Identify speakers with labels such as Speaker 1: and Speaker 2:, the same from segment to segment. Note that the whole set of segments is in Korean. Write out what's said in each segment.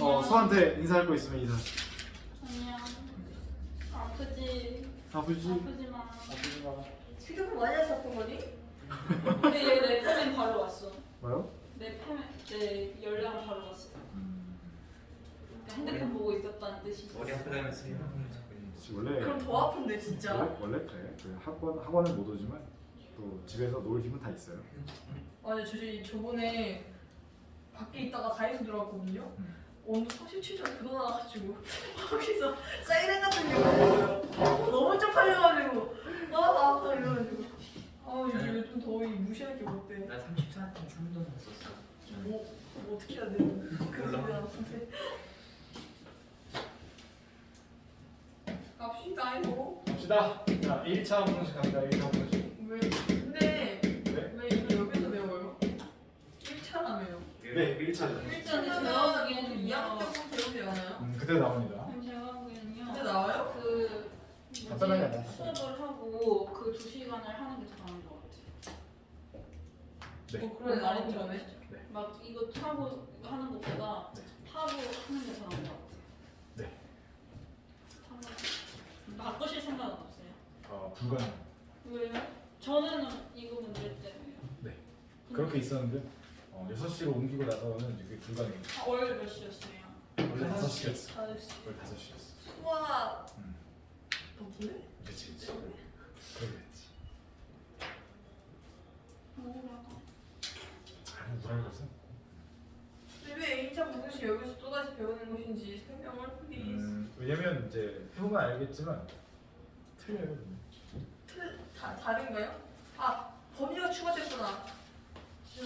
Speaker 1: 소한테 인사할 거 있으면 인사.
Speaker 2: 안녕. 아프지?
Speaker 1: 아프지?
Speaker 2: 아프지 마.
Speaker 1: 아프지 마.
Speaker 3: 휴대폰 많이 하셨던 거니?
Speaker 2: 근데 얘내 팸엔 바로 왔어.
Speaker 1: 뭐요?
Speaker 2: 내 연락 바로 왔어. 그러니까 핸드폰 보고 있었다는 뜻이.
Speaker 4: 머리 아프다면서 이런 자꾸 있는
Speaker 1: 원래
Speaker 3: 그럼 더 아픈데 진짜.
Speaker 1: 원래 그래. 그 학원은 못 오지만 또 집에서 놀 힘은 다 있어요.
Speaker 3: 아니 저번에 밖에 있다가 다이소 들어갔거든요. 온도 37도 그도 나와가지고 거기서 사이렌 같은 게 나와요. 너무 쪽팔려가지고 아 이러가지고 이제 좀 더위 무시할 게 못돼.
Speaker 4: 나 34.3도 썼어.
Speaker 3: 뭐 어떻게 해야 돼? 그러면 갑시다 이거.
Speaker 1: 갑시다. 자, 1차 분식 갑니다. 1차 분식.
Speaker 3: 왜 근데 왜 이거 여기서 배워요? 1차라며요.
Speaker 1: 네, 1차죠.
Speaker 2: 일단은 제가
Speaker 3: 그러면
Speaker 2: 보기에는
Speaker 3: 2학년 때부터 배우지 않아요?
Speaker 1: 그때 나옵니다.
Speaker 2: 제가 보기에는요.
Speaker 3: 근데 나와요?
Speaker 2: 그
Speaker 1: 간단하게 안
Speaker 2: 뭐지? 수업을 하고 그 2시간을 하는 게 더 나은 것 같아.
Speaker 1: 네.
Speaker 3: 그런 말인 전에.
Speaker 1: 네.
Speaker 2: 막 이거 타고 하는 것보다
Speaker 1: 네.
Speaker 2: 타고 하는 게 더 나은 것 같아.
Speaker 1: 네.
Speaker 2: 타고 바꾸실 생각은 없어요?
Speaker 1: 불가능.
Speaker 2: 왜요? 저는 이거 문제 때문에요.
Speaker 1: 네. 그렇게 있었는데 6시로 옮기고 나서는 이제 그게 불가능해요.
Speaker 2: 원래 몇 시였어요?
Speaker 1: 원래 5시였어.
Speaker 2: 5시.
Speaker 1: 원래 5시였어.
Speaker 3: 수학
Speaker 1: 음.
Speaker 3: 덕분에?
Speaker 1: 그렇지. 그러겠지.
Speaker 2: 뭐라고?
Speaker 1: 뭐라는 것은?
Speaker 3: 근데 왜 2차 분식 여기서 또다시 배우는 것인지 설명을 플리즈.
Speaker 1: 왜냐면 이제 해보면 알겠지만 틀려요.
Speaker 3: 다른가요? 범위가 추가됐구나.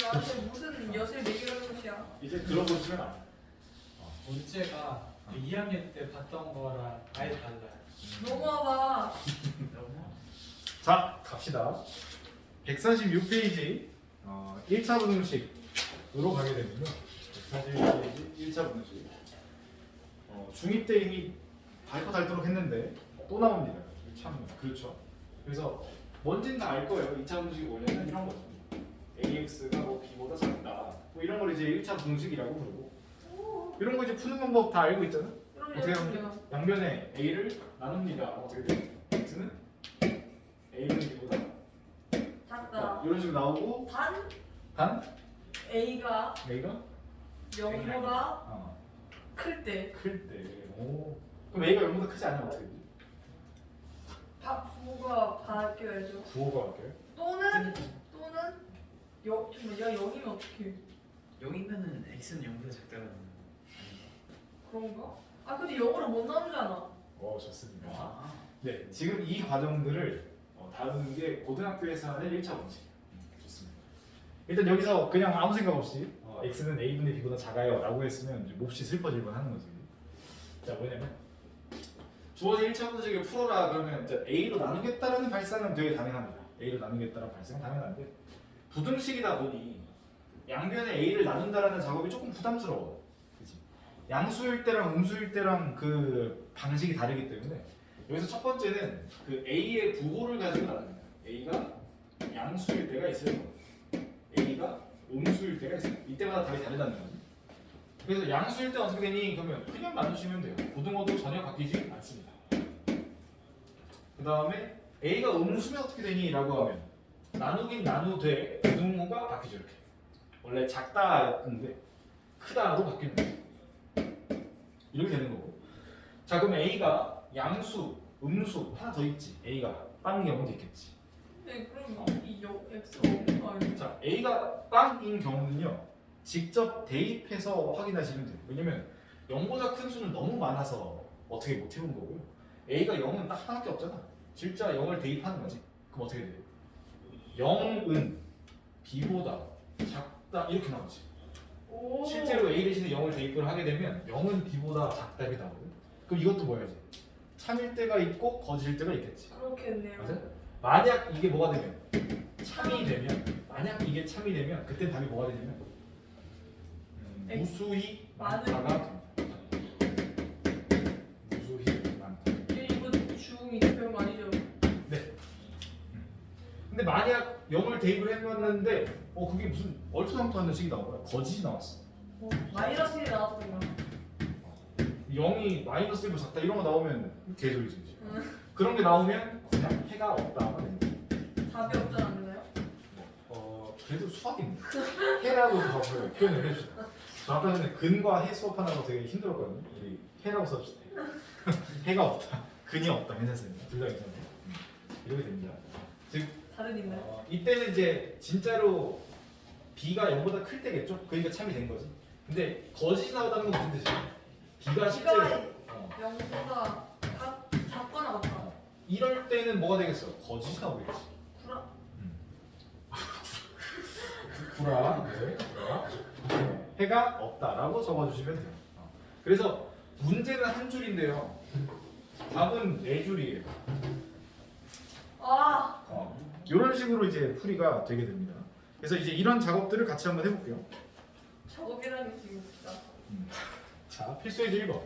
Speaker 3: 나한테 무슨 엿을 매기라는 것이야.
Speaker 1: 이제 들어보시면 알아요.
Speaker 5: 문제가 2학년 때 봤던 거랑 아예 달라요.
Speaker 3: 너무하다.
Speaker 4: 너무
Speaker 1: 자, 갑시다. 146페이지 1차 분식으로 가게 되면요. 146페이지 1차 분식. 중2 때 이미 닳고 닳도록 했는데 또 나옵니다. 참 그렇죠. 그래서 뭔지는 다 알 거예요. 2차 분식이 뭐냐면 이런 거죠. AX가 뭐 B보다 작다. 뭐 이런 걸 이제 1차 분식이라고 부르고 이런 거 이제 푸는 방법 다 알고 있잖아. 어떻게 하면 양변에 A를 나눕니다. 어떻게 돼? X는 A는 B보다
Speaker 3: 작다.
Speaker 1: 이런 식으로 나오고 단
Speaker 3: A가
Speaker 1: A가
Speaker 3: 0보다
Speaker 1: 클 때.
Speaker 3: 클 때.
Speaker 1: 오. 그럼 A가 0보다 크지 않으면 어떻게 되지?
Speaker 3: 부호가 바뀌어야죠.
Speaker 1: 부호가 바뀌어요?
Speaker 3: 또는 야 0이면 어떻게?
Speaker 4: 0이면은 x는 0보다 작다는 아닌가?
Speaker 3: 그런가? 근데 0으로 못 나누잖아.
Speaker 1: 좋습니다.
Speaker 4: 아,
Speaker 1: 네, 지금 이 과정들을 다루는 게 고등학교에서 하는 1차 원칙이에요. 좋습니다. 일단 여기서 그냥 아무 생각 없이 x는 a분의 b보다 작아요 라고 했으면 이제 몹시 슬퍼질 만하는 거지. 자, 뭐냐면 주어진 1차 원칙을 풀어라 그러면 이제 a로 나누겠다라는 발상은 되게 가능합니다. a로 나누겠다라는 발상은 가능한데 부등식이다 보니 양변에 a를 나눈다라는 작업이 조금 부담스러워. 그치? 양수일 때랑 음수일 때랑 그 방식이 다르기 때문에 여기서 첫 번째는 그 a의 부호를 가지고 나눕니다. a가 양수일 때가 있어요. a가 음수일 때가 있어요. 이때마다 답이 다르다는 거죠. 그래서 양수일 때 어떻게 되니? 그러면 그냥 나누시면 돼요. 고등어도 전혀 바뀌지 않습니다. 그 다음에 a가 음수면 어떻게 되니? 라고 하면 나누긴 나누되 고등어가 바뀌죠. 이렇게 원래 작다였는데 크다로 바뀌는 거죠. 이렇게 되는 거고. 자, 그럼 a가 양수, 음수 하나 더 있지. a가 빵인 경우도 있겠지.
Speaker 3: 네, 그럼 이 X가 없는
Speaker 1: 자, a가 빵인 경우는요. 직접 대입해서 확인하시면 돼요. 왜냐면 0보다 큰 수는 너무 많아서 어떻게 못 해본 거고요. a가 0은 딱 하나밖에 없잖아. 진짜 0을 대입하는 거지. 그럼 어떻게 돼요? 0은 b보다 작다 이렇게 나오지.
Speaker 3: 오.
Speaker 1: 실제로 a 대신에 0을 대입을 하게 되면 0은 b보다 작다 이렇게 나오거든. 그럼 이것도 뭐야지? 참일 때가 있고 거짓일 때가 있겠지.
Speaker 3: 그렇겠네요.
Speaker 1: 맞아요? 만약 이게 뭐가 되면 참이 되면 만약 이게 참이 되면 그때 답이 뭐가 되냐면 무수히 많다가 됩니다. 무수히 많다.
Speaker 3: 이거 중 배운 아니죠?
Speaker 1: 네. 근데 만약 0을 대입을 해봤는데 그게 무슨 얼토당토하는 식이 나온 거야. 거짓이 나왔어.
Speaker 3: 마이너스 1이 나왔던 거야.
Speaker 1: 0이 마이너스 1보다 작다 이런 거 나오면 개소리지. 이제. 그런 게 나오면 그냥 해가 없다가 됩니다.
Speaker 3: 답이 없잖아 안 되나요?
Speaker 1: 그래도 수학입니다. 해라고 더 표현을 해주세요. 저 아까 전에 근과 해 수업하느라고 되게 힘들었거든요. 우리 해라고 써주세요. 해가 없다, 근이 없다 괜찮습니다. 둘 다 괜찮아요. 이렇게 됩니다. 즉
Speaker 3: 다른 있나요?
Speaker 1: 이때는 이제 진짜로 b가 0보다 클 때겠죠? 그러니까 참이 된 거지. 근데 거짓이 나오다는 건 무슨 뜻이야? b가 실제로
Speaker 3: 영보다 작거나 같다.
Speaker 1: 이럴 때는 뭐가 되겠어? 거짓이 나오겠지.
Speaker 3: 구라.
Speaker 1: 구라. 네, 구라. 네, 해가 없다라고 적어주시면 돼요. 그래서 문제는 한 줄인데요. 답은 네 줄이에요.
Speaker 3: 아
Speaker 1: 이런 식으로 이제 풀이가 되게 됩니다. 그래서 이제 이런 작업들을 같이 한번 해볼게요.
Speaker 3: 작업이라는 게 지금 진짜.
Speaker 1: 자, 필수예제 1번.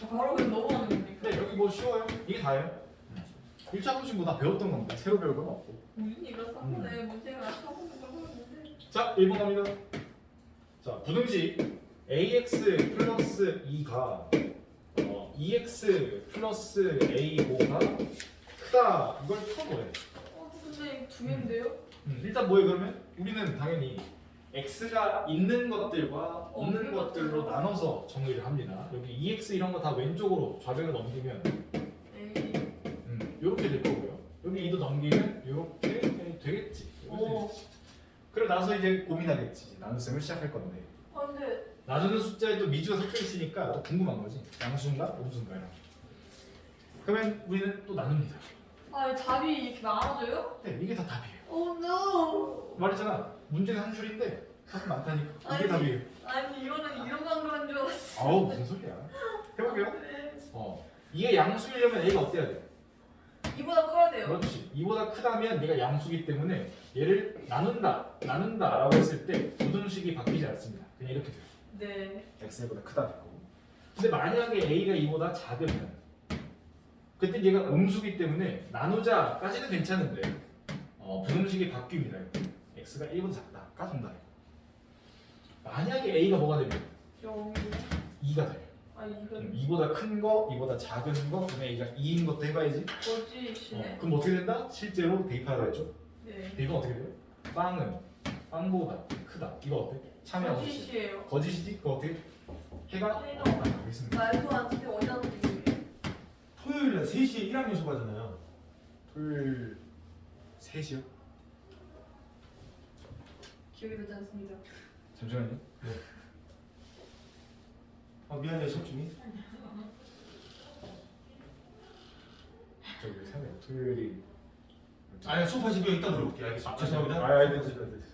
Speaker 3: 바로 그냥 넘어가는 겁니까?
Speaker 1: 근데 여기 뭐 쉬워요? 이게 다예요. 1차 공식 뭐 다 배웠던 건데 새로 배울 건 없고.
Speaker 3: 무슨 일을 썼네 문제가 처음 보는데.
Speaker 1: 자, 1번 갑니다. 자, 부등식 ax 플러스 2가 2x 플러스 a5가 크다. 이걸 풀어보래.
Speaker 3: 근데 두 개인데요?
Speaker 1: 일단 뭐예요 그러면? 우리는 당연히 x가 있는 것들과 없는 것들로 나눠서 정리를 합니다. 여기 2x 이런 거 다 왼쪽으로 좌변으로 넘기면
Speaker 3: 에이.
Speaker 1: 이렇게 될 거고요. 여기 2도 넘기면 이렇게 되겠지.
Speaker 3: 오.
Speaker 1: 그리고 나서 이제 고민하겠지. 나눗셈을 시작할 건데
Speaker 3: 근데
Speaker 1: 나누는 숫자에 또 미주가 섞여 있으니까 또 궁금한 거지. 양수인가 음수인가 이런. 그러면 우리는 또 나눕니다.
Speaker 3: 답이 이렇게 나눠져요?
Speaker 1: 네, 이게 다 답이에요.
Speaker 3: Oh no.
Speaker 1: 말했잖아. 문제는 한 줄인데 답이 많다니까. 이게
Speaker 3: 아니.
Speaker 1: 답이에요.
Speaker 3: 아니 이거는 이런 방법인 줄 알았어.
Speaker 1: 아우 무슨 소리야. 해볼게요.
Speaker 3: 네.
Speaker 1: 이게 양수이려면 a가 어때야 돼?
Speaker 3: 이보다 커야 돼요.
Speaker 1: 그렇지. 이보다 크다면 얘가 양수기 때문에 얘를 나눈다라고 했을 때 부등식이 바뀌지 않습니다. 그냥 이렇게 돼요.
Speaker 3: 네.
Speaker 1: x보다 크다 되고. 근데 만약에 a가 2보다 작으면 그때 얘가 음수기 때문에 나누자까지는 괜찮은데 부등식이 바뀝니다. x가 1보다 작다가 정답이고 만약에 a가 뭐가 되면
Speaker 3: 영이.
Speaker 1: 2가 돼요.
Speaker 3: 이건
Speaker 1: 2보다 큰 거, 2보다 작은 거, 그다음에 a가 2인 것도 해봐야지.
Speaker 3: 거짓이네.
Speaker 1: 그럼 어떻게 된다? 실제로 대입하라 했죠?
Speaker 3: 네.
Speaker 1: 대입은 어떻게 돼요? 빵은 빵보다 크다. 이거 어때? 참여하고 있지.
Speaker 3: 거짓이에요.
Speaker 1: 거짓이지? 그거 어떻게? 해가
Speaker 3: 해가
Speaker 1: 없다고 했습니다.
Speaker 3: 말도 안 되게 어디다 놓지?
Speaker 6: 토요일 날 3시에 1학년 수업 하잖아요.
Speaker 1: 토요일 3시요?
Speaker 3: 기억이 나지 않습니다.
Speaker 1: 잠시만요.
Speaker 6: 미안해요, 석준이.
Speaker 1: 저기 사네. 토요일이
Speaker 6: 아니, 수업하시고요. 이따 물어볼게요. 알겠습니다. 죄송합니다.
Speaker 1: 알겠습니다.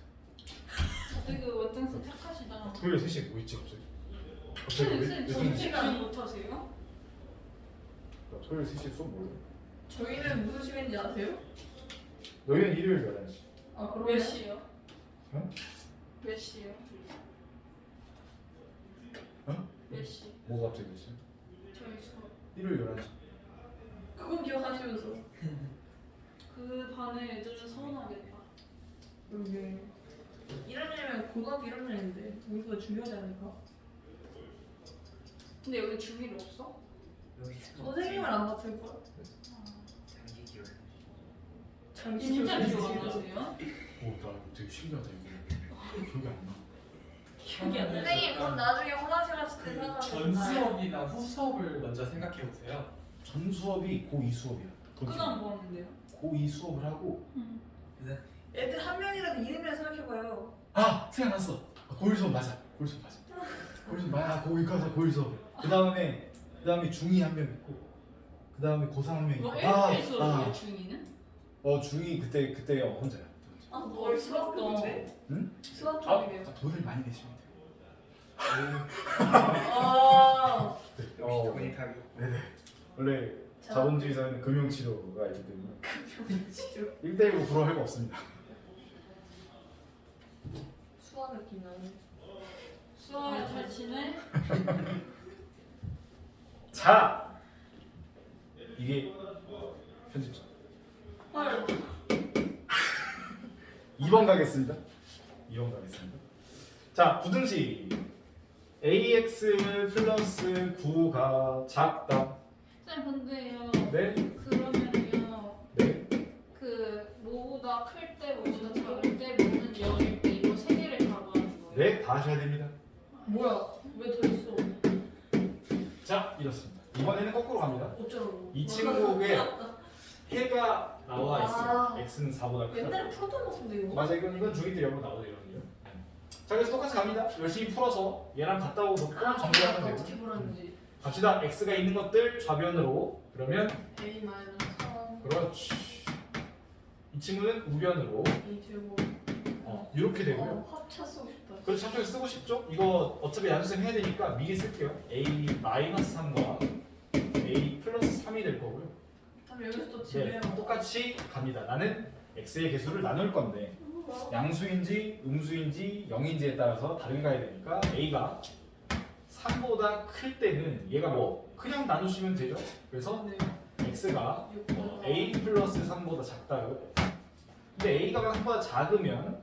Speaker 2: 되게 원장님 착하시다.
Speaker 1: 토요일 3시에 뭐 있지 갑자기?
Speaker 2: 선생님
Speaker 1: 왜
Speaker 2: 저녁 시간 못 하세요?
Speaker 1: 토요일 3시에 수업 뭐예요?
Speaker 3: 저희는 무슨 시간인지 아세요?
Speaker 1: 너희는 일요일 11시.
Speaker 3: 그러면
Speaker 2: 몇 시요?
Speaker 1: 어?
Speaker 2: 몇 시요?
Speaker 1: 어?
Speaker 2: 몇 시?
Speaker 1: 뭐가 갑자기 몇 시야?
Speaker 2: 저희 수업.
Speaker 1: 일요일 11시.
Speaker 3: 그건 기억하시면서.
Speaker 2: 그 반에 애들은 서운하겠다.
Speaker 3: 그러게. 1학년이면 고등학교 1학년인데 우리보다 중요하지 않을까?
Speaker 2: 근데 여기 중1 없어?
Speaker 4: 여기
Speaker 3: 선생님을 안 맡을 거야?
Speaker 4: 장기 기억.
Speaker 2: 진짜 기억 안 나세요?
Speaker 1: 오, 나 되게 신기하다 이거. 기억이 안 나.
Speaker 2: 기억이 안 나요.
Speaker 3: 선생님 그럼 나중에 화장실 갔을 때 생각하면
Speaker 5: 전 수업이나 후 수업을 먼저 생각해 보세요.
Speaker 1: 전 수업이 고2 수업이야.
Speaker 2: 그다음 뭐 하는데요?
Speaker 1: 고2 수업을 하고
Speaker 3: 애들 한 명이라도 이름이라 생각해봐요.
Speaker 1: 생각났어. 고1 수업 맞아. 고1 수업 맞아. 고1 수업 맞아. 고2 가서 고1 수업. 그다음에 중2 한 명 있고 그다음에 고3 한 명 있고.
Speaker 2: 뭐 1회 수업이에요 중2는?
Speaker 1: 중2 그때 혼자야.
Speaker 3: 뭘 수학 쪽인데?
Speaker 1: 응?
Speaker 3: 수학 쪽이래요.
Speaker 1: 돈을 많이 내시면 돼요.
Speaker 3: 아.
Speaker 4: 돈이 답이.
Speaker 1: 네네. 원래 자본주의 사회는 금융치료가 있기 때문에
Speaker 3: 치료.
Speaker 1: 1대1로 불어할 거 없습니다.
Speaker 3: 수학 느낌 나네.
Speaker 2: 수학을 잘 치네?
Speaker 1: 자, 이게 편집자.
Speaker 3: 헐.
Speaker 1: 2번 가겠습니다. 2번 가겠습니다. 자, 부등식 ax 플러스 9가 작다.
Speaker 2: 쌤 근데요.
Speaker 1: 네?
Speaker 2: 그러면요.
Speaker 1: 네?
Speaker 2: 그 뭐보다 클 때, 뭐보다 작을 때, 뭐는 0일 때 이거 세 개를 다 말하는 거예요.
Speaker 1: 네? 다 하셔야 됩니다.
Speaker 3: 뭐야? 왜 더 있어?
Speaker 1: 자, 이렇습니다. 이번에는 거꾸로 갑니다.
Speaker 3: 어쩌라고?
Speaker 1: 이 친구에 해가 나와 있어요. x는 4보다 크다.
Speaker 3: 옛날에 풀었던 것 같은데 이거?
Speaker 1: 맞아, 이건 중2 때 여러 번 나오죠, 이런 게. 자, 그래서 똑같이 갑니다. 열심히 풀어서 얘랑 같다고 놓고 정리하면 되고.
Speaker 3: 어떻게 풀었는지.
Speaker 1: 갑시다. x가 있는 것들 좌변으로. 그러면
Speaker 3: A 마이너스 3
Speaker 1: 그렇지. 이 친구는 우변으로.
Speaker 3: A 제곱.
Speaker 1: 이렇게 되고요.
Speaker 3: 합차 쓰고 싶다.
Speaker 1: 그렇죠. 합격을 쓰고 싶죠? 이거 어차피 야수생 해야 되니까 미리 쓸게요. a 마이너스 3과 a 플러스 3이 될 거고요.
Speaker 3: 그럼 여기서 또
Speaker 1: 네,
Speaker 3: 지배해봐.
Speaker 1: 똑같이 갑니다. 나는 x의 개수를 나눌 건데 양수인지 음수인지 0인지에 따라서 다르게 가야 되니까 a가 3보다 클 때는 얘가 뭐 그냥 나누시면 되죠. 그래서 x가 a 플러스 3보다 작다고. 근데 a가 3보다 작으면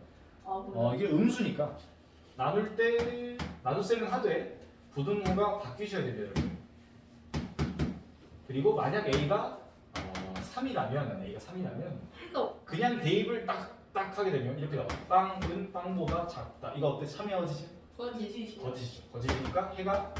Speaker 1: 이게 음수니까 나눌 때 나눗셈은 하되 부등호가 바뀌셔야 됩니다. 여러분. 그리고 만약 a가 3이라면 a가 3이라면 그냥 대입을 딱 하게 되면 이렇게 나와. 빵은 빵보다 작다. 이거 어때? 참여하시죠?
Speaker 3: 거짓이지.
Speaker 1: 거짓이죠. 거짓이니까 해가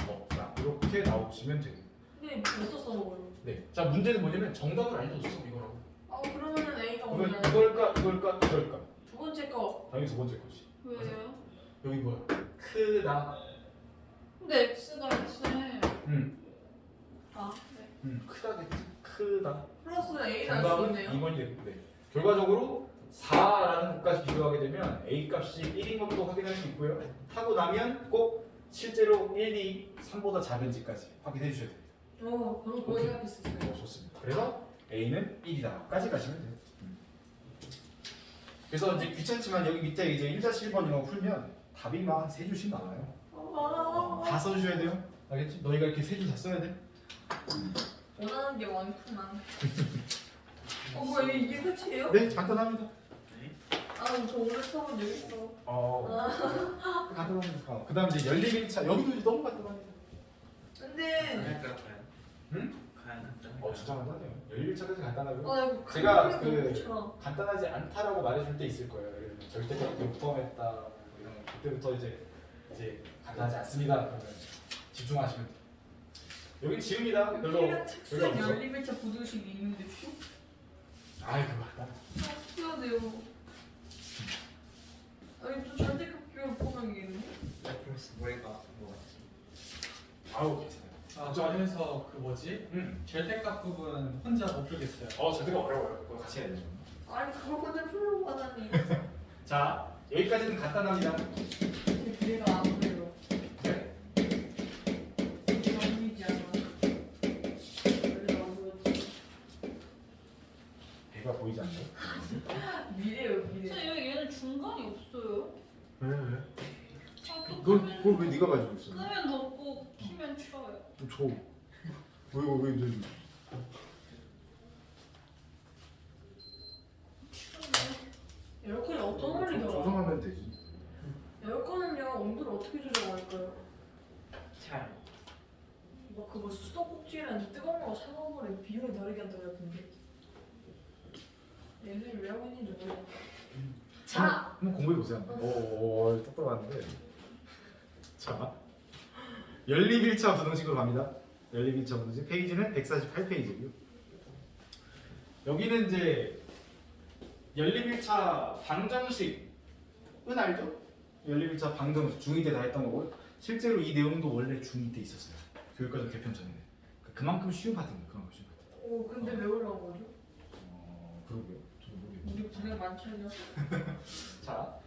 Speaker 1: 없다. 이렇게 나오시면 돼요.
Speaker 3: 근데 못 써먹어요.
Speaker 1: 네. 자, 문제는 뭐냐면 정답을 알려줬어 이거라고.
Speaker 3: 그러면은 A가
Speaker 1: 이걸
Speaker 3: 뭐냐?
Speaker 1: 이걸까 이걸까 이걸까?
Speaker 3: 두 번째 거.
Speaker 1: 당연히 두 번째 거지.
Speaker 2: 왜요?
Speaker 1: 여기 뭐야? 크다.
Speaker 2: 근데 X가 X네. 아, 네.
Speaker 1: 크다겠지. 크다.
Speaker 3: 플러스 A가
Speaker 1: 정답은
Speaker 3: 있었네요.
Speaker 1: 2번이 됩니다. 네. 결과적으로 4라는 것까지 비교하게 되면 A 값이 1인 것도 확인할 수 있고요. 하고 나면 꼭 실제로 1, 2, 3보다 작은지까지 확인해 주셔야 돼요.
Speaker 3: 그럼 거의 생각했었어요.
Speaker 1: 좋습니다. 그래서 A는 1이다까지 가시면 돼요. 그래서 이제 귀찮지만 여기 밑에 이제 1-1번 이런 거 풀면 답이 막 3줄씩 나와요. 다 써주셔야 돼요. 알겠지? 너희가 이렇게 3줄 다 써야 돼.
Speaker 3: 원하는 게 많구만. 뭐야 이게 끝이에요?
Speaker 1: 네, 간단합니다.
Speaker 3: 저 오늘 수업은 여기 있어.
Speaker 1: 간단합니다. 그 다음 이제 열립 1차 여기도 이제 너무 간단합니다.
Speaker 3: 근데
Speaker 4: 할까 과연?
Speaker 1: 응?
Speaker 4: 과연 간단.
Speaker 1: 진짜 간단해요. 열립 1차까지 간단하고요.
Speaker 3: 이거
Speaker 1: 제가
Speaker 3: 그림이
Speaker 1: 그
Speaker 3: 너무 좋아.
Speaker 1: 간단하지 않다라고 말해줄 때 있을 거예요. 예를 들면 절대값 요점했다 이런 거. 그때부터 이제 간단하지 않습니다. 그러면 집중하시면 돼요. 여기 지웁니다. 별로
Speaker 3: 피가 특수한
Speaker 1: 별로 없죠.
Speaker 3: 열리면차 부등식이 있는데 표?
Speaker 1: 아이 그거 맞다.
Speaker 3: 해야 돼요. 또 절대값 포함이겠네.
Speaker 4: 플러스 뭐가 뭐 같지?
Speaker 1: 아우 괜찮아요.
Speaker 5: 그래서 그 뭐지? 절대값 부분 혼자 못 풀겠어요.
Speaker 1: 절대가 어려워요. 그거 같이 해야 되죠.
Speaker 3: 아니 그걸 혼자 풀려고 하다니.
Speaker 1: 자 여기까지는 간단합니다.
Speaker 3: 기회가 안 돼요.
Speaker 1: 네.
Speaker 3: 보이지 않아. 원래 안 보였지.
Speaker 1: 배가 보이지 않나요?
Speaker 3: 미래요 미래.
Speaker 2: 쌤 여기 얘는 중간이 없어요.
Speaker 1: 왜?
Speaker 2: 그걸
Speaker 1: 왜 네가 가지고 있어?
Speaker 2: 끄면 덮고 키면 쳐요.
Speaker 1: 줘. 왜 이제
Speaker 3: 에어컨이 어떤 원리더라?
Speaker 1: 조정하면 되지.
Speaker 3: 에어컨은요 온도를 어떻게 조정할까요?
Speaker 4: 잘.
Speaker 3: 막 그거 수도꼭지는 뜨거운 거 차가운 거랑 비율을 다르게 한다고 했던데. 얘들이 왜 하고 있는지 모르겠어. 자.
Speaker 1: 한번 공부해 보세요. 오, 똑똑한데. 자, 연립 1차 부등식으로 갑니다. 연립 1차 부등식 페이지는 148페이지고요. 여기는 이제 연립 1차 방정식은 알죠? 연립 1차 방정식 중2 때 다 했던 거고요. 실제로 이 내용도 원래 중2 때 있었어요. 교육과정 개편 전에. 그만큼 쉬운 파트입니다. 그만큼 쉬운 파트.
Speaker 3: 근데 왜 올라온 거죠?
Speaker 1: 그러게요. 저도 모르겠네요.
Speaker 3: 우리 분량 많지 않냐?
Speaker 1: 자,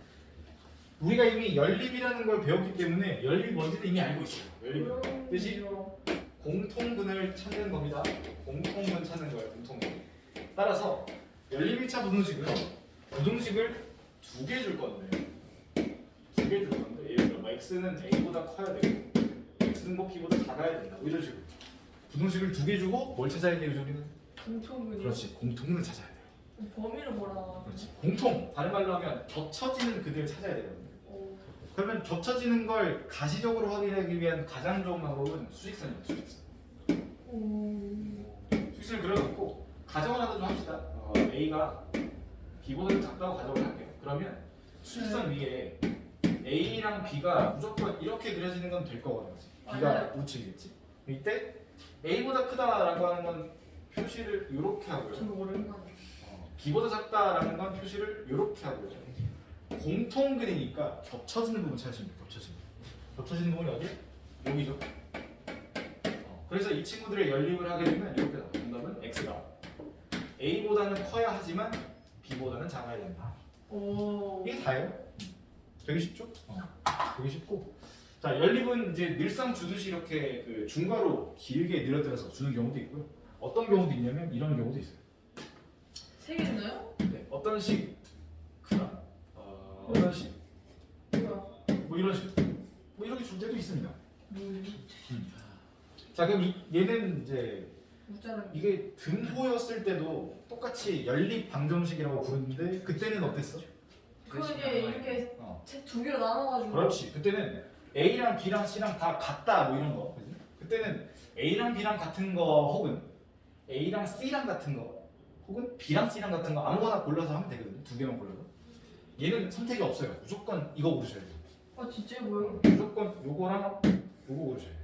Speaker 1: 우리가 이미 연립이라는 걸 배웠기 때문에 연립이 뭔지는 이미 알고 있어요. 연립 뜻이 공통분을 찾는 겁니다. 공통분 찾는 거예요. 공통분. 따라서 연립 1차 부등식은 부등식을 2개 줄 건데 2개 줄 건데 예를 들어 x는 a보다 커야 되고 x는 뭐 b보다 작아야 된다. 뭐 이런 식으로 부등식을 2개 주고 뭘 찾아야 돼요, 우리는?
Speaker 3: 공통분이.
Speaker 1: 그렇지, 공통분을 찾아야 돼요.
Speaker 3: 범위는 뭐라?
Speaker 1: 그렇지, 공통. 다른 말로 하면 겹쳐지는 그들을 찾아야 되거든요. 그러면 겹쳐지는 걸 가시적으로 확인하기 위한 가장 좋은 방법은 수직선입니다. 수직선. 수직선을 그려놓고 가정을 하나 좀 합시다. A가 B보다 작다고 가정을 할게요. 그러면 수직선 위에 A랑 B가 무조건 이렇게 그려지는 건 될 거거든요. B가
Speaker 3: 맞아요.
Speaker 1: 우측이겠지. 이때 A보다 크다라고 하는 건 표시를 이렇게 하고요.
Speaker 3: 저거 모르는 거 아니야?
Speaker 1: B보다 작다라는 건 표시를 이렇게 하고요. 공통 그리니까 겹쳐지는 부분 찾으시면 돼요. 겹쳐지는 부분이 어디? 여기죠. 그래서 이 친구들의 연립을 하게 되면 이렇게 나와요. 정답은 X가 A보다는 커야 하지만 B보다는 작아야 된다.
Speaker 3: 오.
Speaker 1: 이게 다예요. 되게 쉽죠? 되게 쉽고. 자, 연립은 이제 늘상 주듯이 이렇게 그 중괄호 길게 늘어뜨려서 주는 경우도 있고요. 어떤 경우도 있냐면 이런 경우도 있어요.
Speaker 3: 세 개 있나요?
Speaker 1: 네, 어떤 식 크다. 어떤 식
Speaker 3: 뭐야?
Speaker 1: 뭐 이런 식. 뭐 이렇게 줄 때도 있습니다.
Speaker 3: 뭐
Speaker 1: 자, 그럼 얘는 이제
Speaker 3: 웃자는
Speaker 1: 이게 등호였을 때도 똑같이 연립 방정식이라고 부르는데 그때는 어땠어?
Speaker 3: 그거 이제 이렇게
Speaker 1: 어.
Speaker 3: 두 개로 나눠가지고.
Speaker 1: 그렇지. 그때는 A랑 B랑 C랑 다 같다 뭐 이런 거. 그지? 그때는 A랑 B랑 같은 거 혹은 A랑 C랑 같은 거 혹은 B랑 C랑 같은 거 아무거나 골라서 하면 되거든요. 두 개만 골라서. 얘는 선택이 없어요. 무조건 이거 고르셔야 돼요.
Speaker 3: 아 진짜 뭐야?
Speaker 1: 무조건 요거랑 요거 고르셔야 돼요.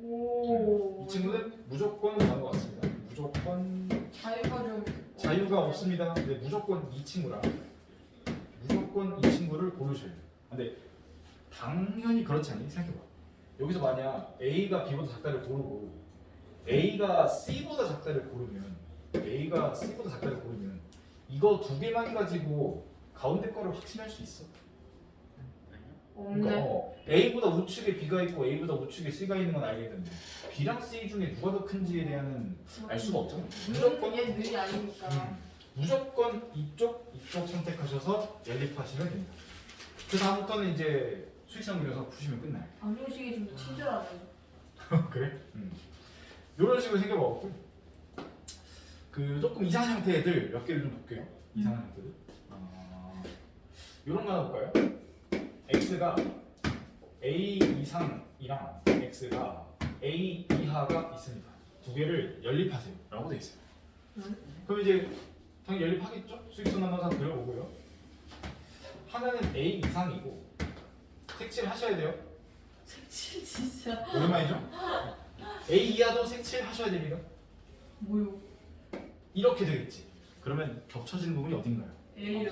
Speaker 3: 오.
Speaker 1: 이 친구는 무조건 나온 것 같습니다. 무조건
Speaker 3: 자유가 좀.
Speaker 1: 자유가 없습니다. 근데 무조건 이 친구라 무조건 이 친구를 고르셔야 돼요. 근데 당연히 그렇지 않니? 생각해봐. 여기서 만약 A가 B보다 작다를 고르고 A가 C보다 작다를 고르면 이거 두 개만 가지고 가운데 거를 확신할 수 있어?
Speaker 3: 없네.
Speaker 1: 그러니까 A보다 우측에 B가 있고 A보다 우측에 C가 있는 건 알겠는데 B랑 C 중에 누가 더 큰지에 대한 알 수가 없잖아. 무조건
Speaker 3: 얘 늘이 아니니까.
Speaker 1: 무조건 이쪽 선택하셔서 연립하시면 됩니다. 그 다음부터는 이제 수익성 그려서 푸시면 끝나요.
Speaker 3: 방정식이 좀 더 친절하네.
Speaker 1: 그래? 이런 식으로 생겨봤고 그 조금 이상한 형태의 애들 몇 개를 좀 볼게요. 이상한 형태들. 이런 거 하나 볼까요? x가 a 이상이랑 x가 a 이하가 있습니다. 두 개를 연립하세요. 라고 돼 있어요. 그럼 이제 당연히 연립하겠죠? 수익성 하나 그려보고요. 하나는 a 이상이고 색칠 하셔야 돼요.
Speaker 3: 색칠 진짜.
Speaker 1: 오랜만이죠? a 이하도 색칠 하셔야 됩니다.
Speaker 3: 뭐요?
Speaker 1: 이렇게 되겠지. 그러면 겹쳐지는 부분이 어딘가요?
Speaker 3: A요.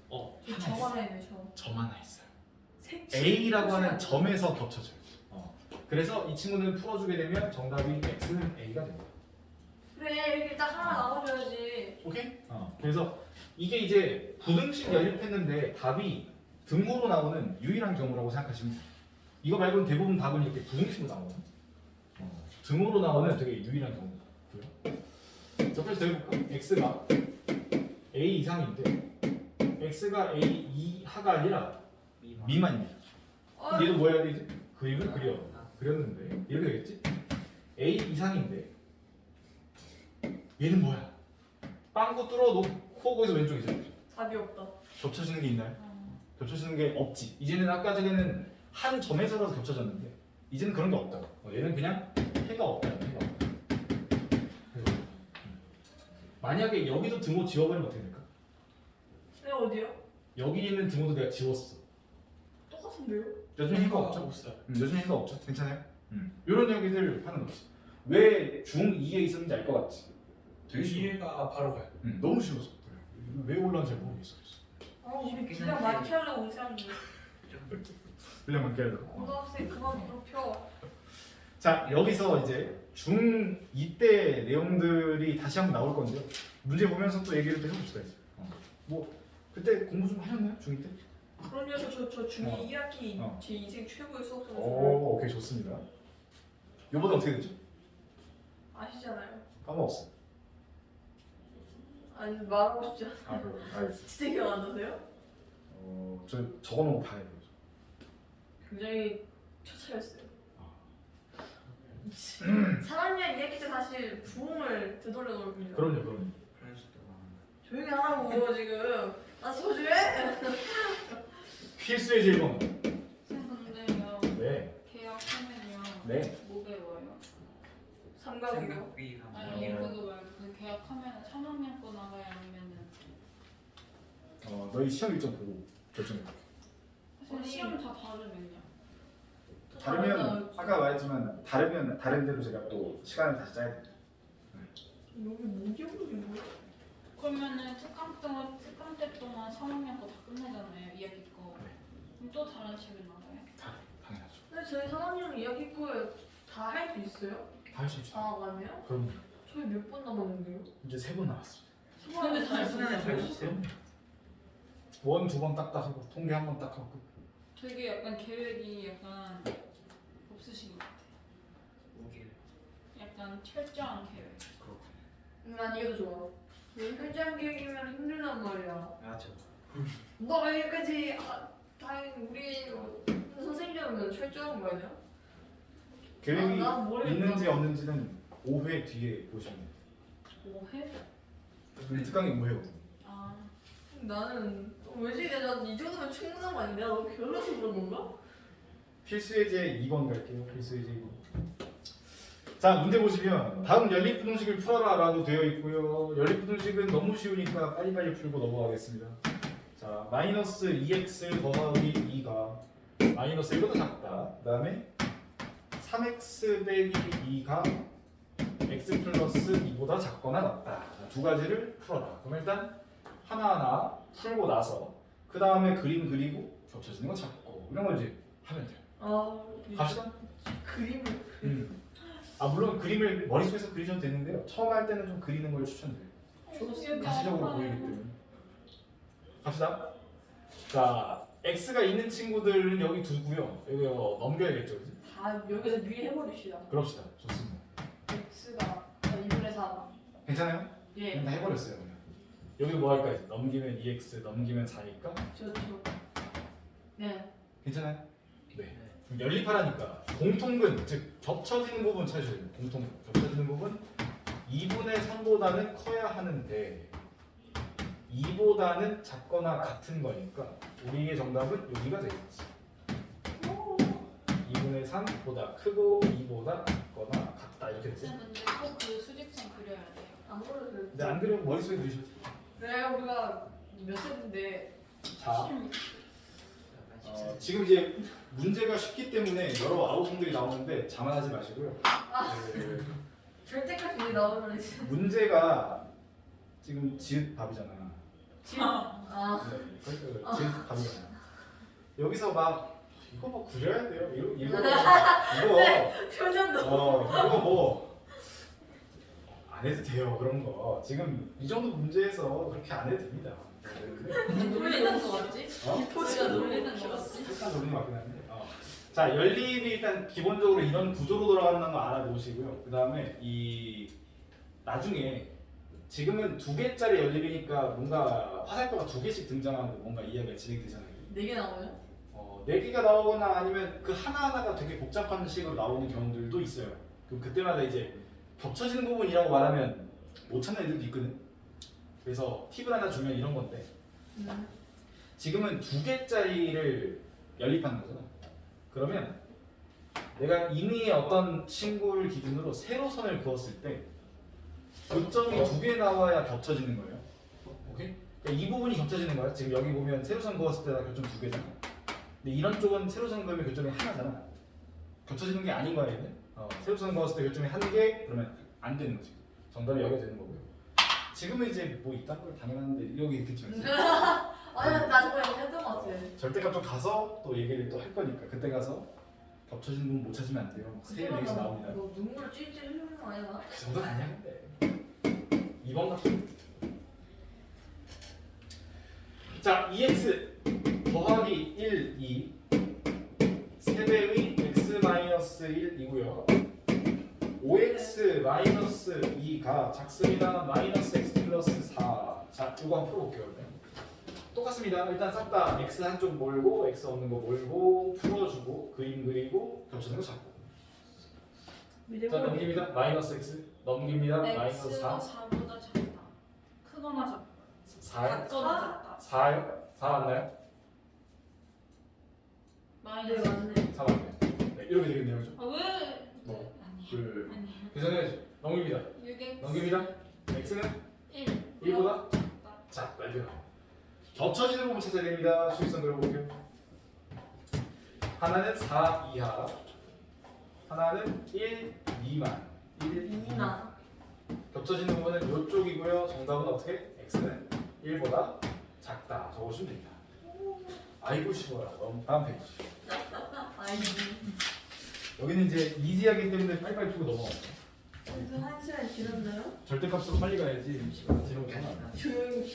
Speaker 2: 없어요.
Speaker 1: 하나
Speaker 3: 점
Speaker 1: 있어요.
Speaker 3: 하나 있네 점.
Speaker 1: 점 하나 있어요.
Speaker 3: 색칠.
Speaker 1: A라고 하는 점에서 겹쳐져요. 그래서 이 친구는 풀어주게 되면 정답이 X는 A가 됩니다.
Speaker 3: 그래 이렇게 딱 하나 나눠줘야지.
Speaker 1: 오케이? 그래서 이게 이제 부등식 연립했는데 답이 등호로 나오는 유일한 경우라고 생각하시면 돼요. 이거 말고는 대부분 답은 이렇게 부등식으로 나오거든. 등호로 나오는 되게 유일한 경우고요. 자, 그래서 해볼까? X가 A 이상인데 X가 A 이하가 아니라 미만입니다.
Speaker 3: 어,
Speaker 1: 얘도 뭐 해야 되지? 그림을 그렸는데 이렇게 되겠지? A 이상인데 얘는 뭐야? 빵구 뚫어놓고 거기서 왼쪽이죠.
Speaker 3: 답이 없다.
Speaker 1: 겹쳐지는 게 있나요? 겹쳐지는 게 없지. 이제는 아까 전에는 한 점에서라도 겹쳐졌는데 이제는 그런 게 없다. 얘는 그냥 해가 없다. 해가 없다. 만약에 여기도 등호 지워버리면 어떻게 될까?
Speaker 3: 네 어디요?
Speaker 1: 여기 있는 등호도 내가 지웠어.
Speaker 3: 똑같은데요?
Speaker 1: 여전히 해가 없죠?
Speaker 5: 없어요.
Speaker 1: 여전히 해가 없죠? 괜찮아요? 이런 얘기들 하는 거지. 왜 중2에 있었는지 알 것 같지? 되게 쉬워.
Speaker 5: 이해가 바로 가요.
Speaker 1: 너무 쉬워서 그래. 왜 올라온지 잘 모르겠어.
Speaker 3: 아 우리 그냥 많게 하려고 우리 사람들.
Speaker 1: 그냥 깨야 돼.
Speaker 3: 고등학생 그만 괴롭혀.
Speaker 1: 자, 여기서 이제 중2 때 내용들이 다시 한번 나올 건데요. 문제 보면서 또 얘기를 또 해봅시다. 이제. 뭐 그때 공부 좀 하셨나요? 중2 때?
Speaker 3: 그럼요 저 중2 2학기
Speaker 1: 어.
Speaker 3: 제 인생 최고의 수업 선생님
Speaker 1: 오, 오케이 좋습니다. 요번에 어떻게 됐죠?
Speaker 3: 아시잖아요.
Speaker 1: 까먹었어.
Speaker 3: 아니 말하고 싶지 않아.
Speaker 1: 아, 그래. 알겠어.
Speaker 3: 진짜 기억 안 나세요?
Speaker 1: 저 적어놓은 거 봐야 돼요.
Speaker 3: 굉장히 처차였어요. 3학년 2학기 때 사실 부흥을 되돌려 놓습니다.
Speaker 1: 그럼요.
Speaker 4: 그런 수도 많아.
Speaker 3: 조용히 하라고 지금. 나 소주해?
Speaker 1: 필수의 질문.
Speaker 2: 근데요
Speaker 1: 네.
Speaker 2: 계약하면요
Speaker 1: 네.
Speaker 2: 뭐 배워요?
Speaker 3: 삼각형이요?
Speaker 4: 생각비가
Speaker 2: 아니
Speaker 1: 어.
Speaker 2: 그거 말고 그 계약하면 3학년 거 나가요 아니면은
Speaker 1: 너희 시험 일정 보고 결정해.
Speaker 2: 사실
Speaker 3: 아니.
Speaker 2: 시험 다 다르면요.
Speaker 1: 다르면 아까 말했지만 다르면 다른 대로 제가 또 시간을 다시 짜야 돼요.
Speaker 3: 여기 모기업이 뭐야?
Speaker 2: 그러면은 특강 때 동안 3학년 거 다 끝내잖아요 이야기 거.
Speaker 1: 네.
Speaker 2: 그럼 또 다른 책을 나가요?
Speaker 1: 당연하죠.
Speaker 3: 근데 저희 3학년 이야기 거에 다 할 수 있어요?
Speaker 1: 다 할 수 있죠.
Speaker 3: 장학하면?
Speaker 1: 그럼
Speaker 3: 저희 몇 번 남았는데요?
Speaker 1: 이제 3번 남았습니다.
Speaker 2: 근데 다 할 수
Speaker 4: 수능은
Speaker 2: 있어요.
Speaker 4: 잘 쳤어요.
Speaker 1: 1, 2번 딱딱 하고 통계 한 번 딱 하고.
Speaker 2: 되게 약간 계획이 약간 없으신 것 같아요.
Speaker 4: 오길.
Speaker 2: 약간 철저한 계획.
Speaker 3: 난 이게 더 좋아. 현장 계획이면 힘들단 말이야.
Speaker 4: 맞아.
Speaker 3: 너가 여기까지 다행히 우리 선생님은 철저한 거 아니야?
Speaker 1: 계획이
Speaker 3: 난 모르겠다.
Speaker 1: 있는지 없는지는 5회 뒤에 보시면 돼요.
Speaker 2: 5회?
Speaker 1: 우리 특강이 5회거든요.
Speaker 2: 아
Speaker 3: 나는 왜지? 난이 정도면 충분한 거 아닌데? 너무 게을러서 그런 건가?
Speaker 1: 필수예제 2번 갈게요. 필수예제 2번. 자, 문제 보시면 다음 연립분홍식을 풀어라 라고 되어 있고요. 연립분홍식은 너무 쉬우니까 빨리빨리 풀고 넘어가겠습니다. 자, 마이너스 2x 더하기 2가 마이너스 1보다 작다. 그 다음에 3x 빼기 2가 x 플러스 2보다 작거나 같다. 자, 두 가지를 풀어라. 그럼 일단 하나하나 풀고 나서 그 다음에 그림 그리고 겹쳐지는 거 찾고 이런 걸 이제 하면 돼요. 갑시다.
Speaker 3: 그림을
Speaker 1: 물론 그림을 머릿속에서 그리셔도 되는데요. 처음 할 때는 좀 그리는 걸 추천드려요. 가시적으로 보이기 때문에. 갑시다. 자, x가 있는 친구들은 여기 두고요. 여기 넘겨야겠죠, 그지?
Speaker 3: 다 여기서 미리 해버립시다.
Speaker 1: 그럽시다. 좋습니다.
Speaker 3: x가 2분의 4.
Speaker 1: 괜찮아요?
Speaker 3: 예.
Speaker 1: 그럼 다 해버렸어요. 그냥. 여기 뭐 할까? 이제? 넘기면 2x, 넘기면 4니까.
Speaker 3: 저. 네.
Speaker 1: 괜찮아요? 네. 그럼 연립하라니까 공통근, 즉 겹쳐지는 부분 찾으셔야 돼요. 공통근. 겹쳐지는 부분 2분의 3보다는 커야 하는데 2보다는 작거나 같은 거니까 우리의 정답은 여기가 되겠지. 2분의 3보다 크고 2보다 작거나 같다 이렇게 되죠.
Speaker 2: 쌤 근데 꼭 그 수직선 그려야 돼요.
Speaker 3: 안 그래도 돼.
Speaker 1: 근데 안 그러면 머릿속에 넣으셔도 돼요.
Speaker 3: 그래 우리가 몇 세인데
Speaker 1: 자, 지금 이제 문제가 쉽기 때문에 여러 아우성들이 나오는데 자만하지 마시고요. 그
Speaker 3: 절대까지 우리 나오면 진짜.
Speaker 1: 문제가 지금 지읒 밥이잖아.
Speaker 3: 아.
Speaker 1: 네, 그러니까 지읒 밥이잖아. 여기서 막 이거 뭐 그려야 돼요. 이거
Speaker 3: 표정도.
Speaker 1: 이거 뭐 안 해도 돼요. 그런 거 지금 이 정도 문제에서 그렇게 안 해도 됩니다.
Speaker 2: 놀리는 거 같지?
Speaker 3: 포즈가
Speaker 2: 놀리는 거 같지?
Speaker 1: 약간 노린 것 같긴 한데. 자, 연립이 일단 기본적으로 이런 구조로 돌아간다는 거 알아놓으시고요. 그 다음에 이 나중에 지금은 2개짜리 연립이니까 뭔가 화살표가 2개씩 등장하고 뭔가 이야기가 진행되잖아요.
Speaker 3: 4개 나오면?
Speaker 1: 4개가 나오거나 아니면 그 하나하나가 되게 복잡한 식으로 나오는 경우들도 있어요. 그럼 그때마다 이제 겹쳐지는 부분이라고 말하면 못 찾는 애들도 있거든. 그래서 팁을 하나 주면 이런 건데 지금은 2개짜리를 연립하는 거잖아. 그러면 내가 인위의 어떤 친구를 기준으로 세로선을 그었을 때 교점이 2개 나와야 겹쳐지는 거예요. 오케이? 그러니까 이 부분이 겹쳐지는 거야. 지금 여기 보면 세로선 그었을 때가 교점 2개잖아. 근데 이런 쪽은 세로선 그으면 교점이 하나잖아. 겹쳐지는 게 아닌 거야 얘는. 세로선 그었을 때 교점이 1개 그러면 안 되는 거지. 정답이 여기가 되는 거고요. 지금은 이제 뭐 있다는 걸 당연한데 여기 이렇게 치면
Speaker 3: 아니 나 저번에 했던 것 같아.
Speaker 1: 절대값 좀 가서 또 얘기를 또 할 거니까 그때 가서 겹쳐지는 부분 못 찾으면 안 돼요. 세 개에서 나옵니다.
Speaker 3: 너 눈물 찔찔 흘리는 거 아니야?
Speaker 1: 그 정도는 아니야 근데 2번 같은 자 2x 더하기 1, 2 세배의 x-1이고요 5x 마이너스 2가 작습니다. 마이너스 x 플러스 4. 자 이거 한번 풀어볼게요. 그러면. 똑같습니다. 일단 싹 다 x 한쪽 몰고 x 없는 거 몰고 풀어주고 그림 그리고 겹치는 거 잡고 자 넘깁니다. 마이너스 x 넘깁니다. 마이너스
Speaker 2: x가
Speaker 1: 4
Speaker 2: 4보다 작다. 크거나 작다.
Speaker 1: 4요?
Speaker 2: 작거나 작다.
Speaker 1: 4요? 4 맞나요?
Speaker 3: 네 맞네.
Speaker 1: 4 맞네. 네, 이렇게 되겠네요. 그죠?
Speaker 2: 아 왜?
Speaker 1: 뭐?
Speaker 2: 아니.
Speaker 1: 그
Speaker 2: 아니.
Speaker 1: 계산해야지. 넘깁니다.
Speaker 2: 6x
Speaker 1: 넘깁니다. x는
Speaker 2: 1.
Speaker 1: 1보다 작다. 겹쳐지는 부분 찾아야 됩니다. 수익선 그려볼게요. 하나는 4 이하, 하나는 1 미만. 1
Speaker 3: 이나.
Speaker 1: 겹쳐지는 부분은 이쪽이고요. 정답은 어떻게? x는 1보다 작다. 적어주시면 됩니다. 아이고 쉬워요. 다음 페이지.
Speaker 3: 아이.
Speaker 1: 여기는 이제 이지하기 때문에 빨리빨리 풀고 넘어가요.
Speaker 3: 벌써 1시간 지났나요?
Speaker 1: 절대값으로 빨리 가야지. 시간 지나고 안 돼.
Speaker 3: 조용히.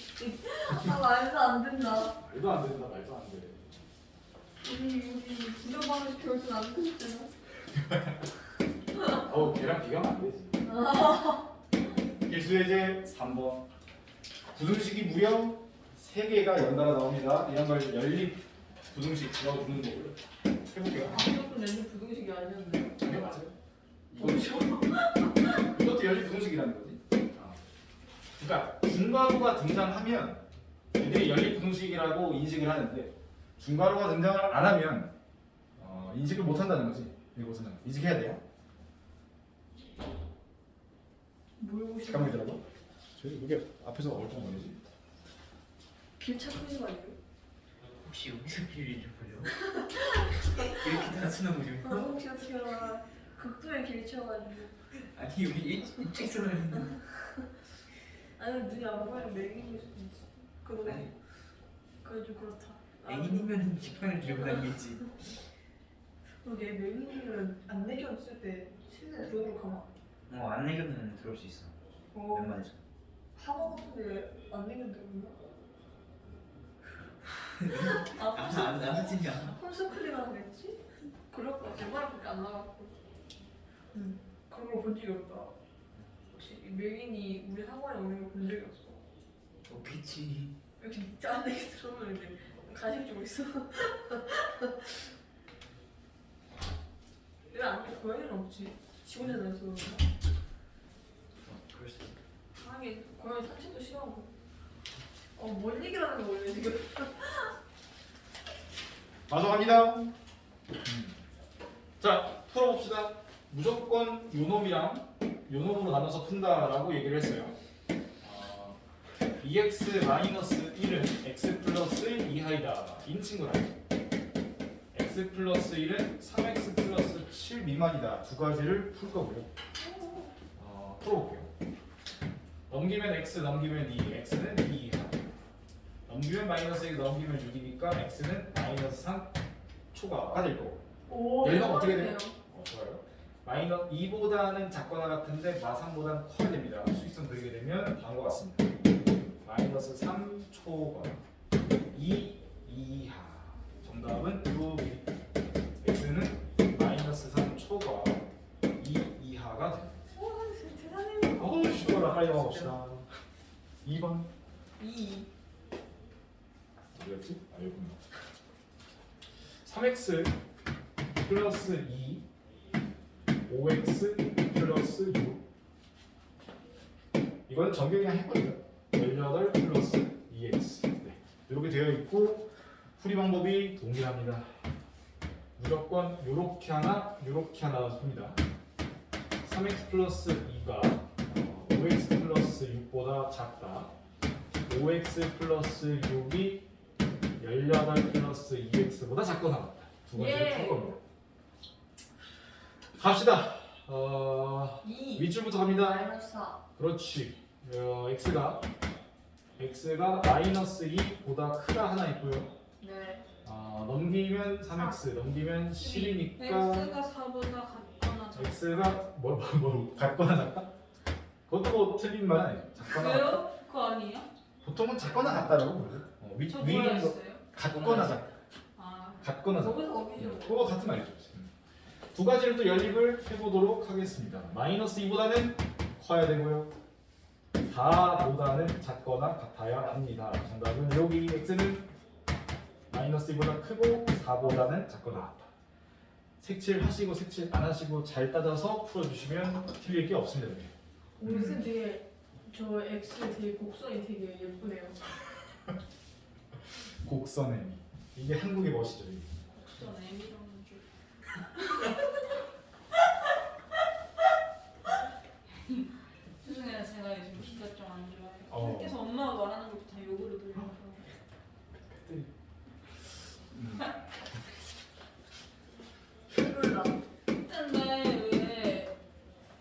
Speaker 3: 아 말도 안 된다.
Speaker 1: 말도 안 된다. 말도 안 돼.
Speaker 3: 우리 부정방을 결승 안 끝났잖아.
Speaker 1: 걔랑 비교하면 안 되지. 필수예제 3번. 부등식이 무려 3개가 연달아 나옵니다. 이런 걸 연립 부등식 넣어주는 거고요. 해볼게요.
Speaker 3: 무조건 랜드 부동식이 아니었는데.
Speaker 1: 네, 맞아요. 이것도 연립 부등식이라는 거지. 그러니까 중괄호가 등장하면 애들이 연립 부등식이라고 인식을 하는데 중괄호가 등장을 안 하면 인식을 못 한다는 거지. 이것은 인식해야 돼요.
Speaker 3: 뭘 보시는
Speaker 1: 잠깐만 기다려봐. 저희 이게 앞에서 얼굴 뭐지?
Speaker 3: 길 찾고 있는 거 아니에요?
Speaker 4: 혹시 여기서 길이 좀 보려? 이렇게 단순한 거죠?
Speaker 3: 혹시 어떻게 알아? 극도의 길 쳐가지고.
Speaker 4: 아니 여기 일직선을 했는데.
Speaker 3: 아니 눈이 안 보이는 맥인일 수도 있어. 그거
Speaker 4: 아니
Speaker 3: 그게 좀 그렇다.
Speaker 4: 애기님은 지팡이를 들고 다니겠지.
Speaker 3: 그게 맥인이면 안내견 쓸 때 실내 들어올 가만.
Speaker 4: 안내견은 들어올 수 있어. 웬만해서.
Speaker 3: 학원 같은데 안내견 들어오나?
Speaker 4: 안 하지냐?
Speaker 3: 홈스쿨링 하는 거겠지? 그럴 것 같아. 말밖에 안 나갔고. 그런 걸 본 적이 없다. 혹시 맥인이 우리 학원에 오는 걸 본 적이 없어.
Speaker 4: 없겠지.
Speaker 3: 이렇게 짠데 들어오면 이제 가식 주고 있어. 왜 안돼? 고양이는 없지. 지 혼자 다녀서 그런가?
Speaker 4: 그럴 수 있어.
Speaker 3: 하긴 고양이 산책도 싫어하고. 뭔 얘기를 하는 거야 원래 지금?
Speaker 1: 마저 갑니다. 자, 풀어봅시다. 무조건 요 놈이랑 요 놈으로 나눠서 푼다라고 얘기를 했어요. 2x-1은 x 플러스 1 이하이다. 인 친구라. x 플러스 1은 3x 플러스 7 미만이다. 두 가지를 풀 거고요. 풀어볼게요. 넘기면 x, 넘기면 2, x는 2 이하. 넘기면 마이너스 1, 넘기면 6이니까 x는 마이너스 3 초과가 될 거고.
Speaker 3: 오,
Speaker 1: 얘가 어떻게 돼요?
Speaker 3: 대박이네요.
Speaker 1: 좋아요. 마이너스 2보다는 작거나 같은데 마3보다는 커야 됩니다. 수익선 그리게 되면 다음과 같습니다. 마이너스 3 초과 2 이하. 정답은 요 x는 마이너스 3 초과 2 이하가 됩니다.
Speaker 3: 오, 세상에.
Speaker 1: 쉬워라. 빨리 넘어갑시다. 2번.
Speaker 3: 2.
Speaker 1: 뭐였지? 알군요. 3x 플러스 2 5x 플러스 6 이건 정경이랑 했거든요. 18 플러스 2x 네. 이렇게 되어 있고 풀이 방법이 동일합니다. 무조건 요렇게 하나 풉니다. 3x 플러스 2가 5x 플러스 6보다 작다. 5x 플러스 6이 18 플러스 2x보다 작거나 같다. 두 가지를 풀 겁니다. 갑시다.
Speaker 3: 2.
Speaker 1: 밑줄부터 갑니다.
Speaker 3: 마이너스 4.
Speaker 1: 그렇지. x가 마이너스 2보다 크다 하나 있고요.
Speaker 3: 네.
Speaker 1: 넘기면 3x, 넘기면 10이니까
Speaker 2: x가 4보다 같거나 작거나.
Speaker 1: x가 뭐 같거나 작다? 그것도 뭐 틀린 말 아니에요. 작거나 같다.
Speaker 2: 왜요? 그거 아니에요?
Speaker 1: 보통은 작거나 같다라고 부르죠.
Speaker 2: 저
Speaker 1: 위
Speaker 2: 몰랐어요.
Speaker 1: 같거나 작다.
Speaker 2: 아,
Speaker 1: 같거나 작다.
Speaker 3: 거기서 어디죠?
Speaker 1: 그거 같은 말이죠. 두 가지를 또 연립을 해보도록 하겠습니다. 마이너스 2보다는 커야 되고요. 4보다는 작거나 같아야 합니다. 정답은 여기 x는 마이너스 2보다 크고 4보다는 작거나 같다. 색칠 하시고 색칠 안 하시고 잘 따져서 풀어주시면 틀릴 게 없습니다. 여기.
Speaker 3: 우리 쌤 되게 저 X 되게 곡선이 되게 예쁘네요.
Speaker 1: 곡선의 미. 이게 한국의 멋이죠. 이게.
Speaker 2: 전 M이라는 줄. 죄송해요, 제가 요즘 기가 좀 안 좋아요. 계속 엄마가 말하는 것도 다 욕으로 들려서.
Speaker 3: 몰라.
Speaker 2: 근데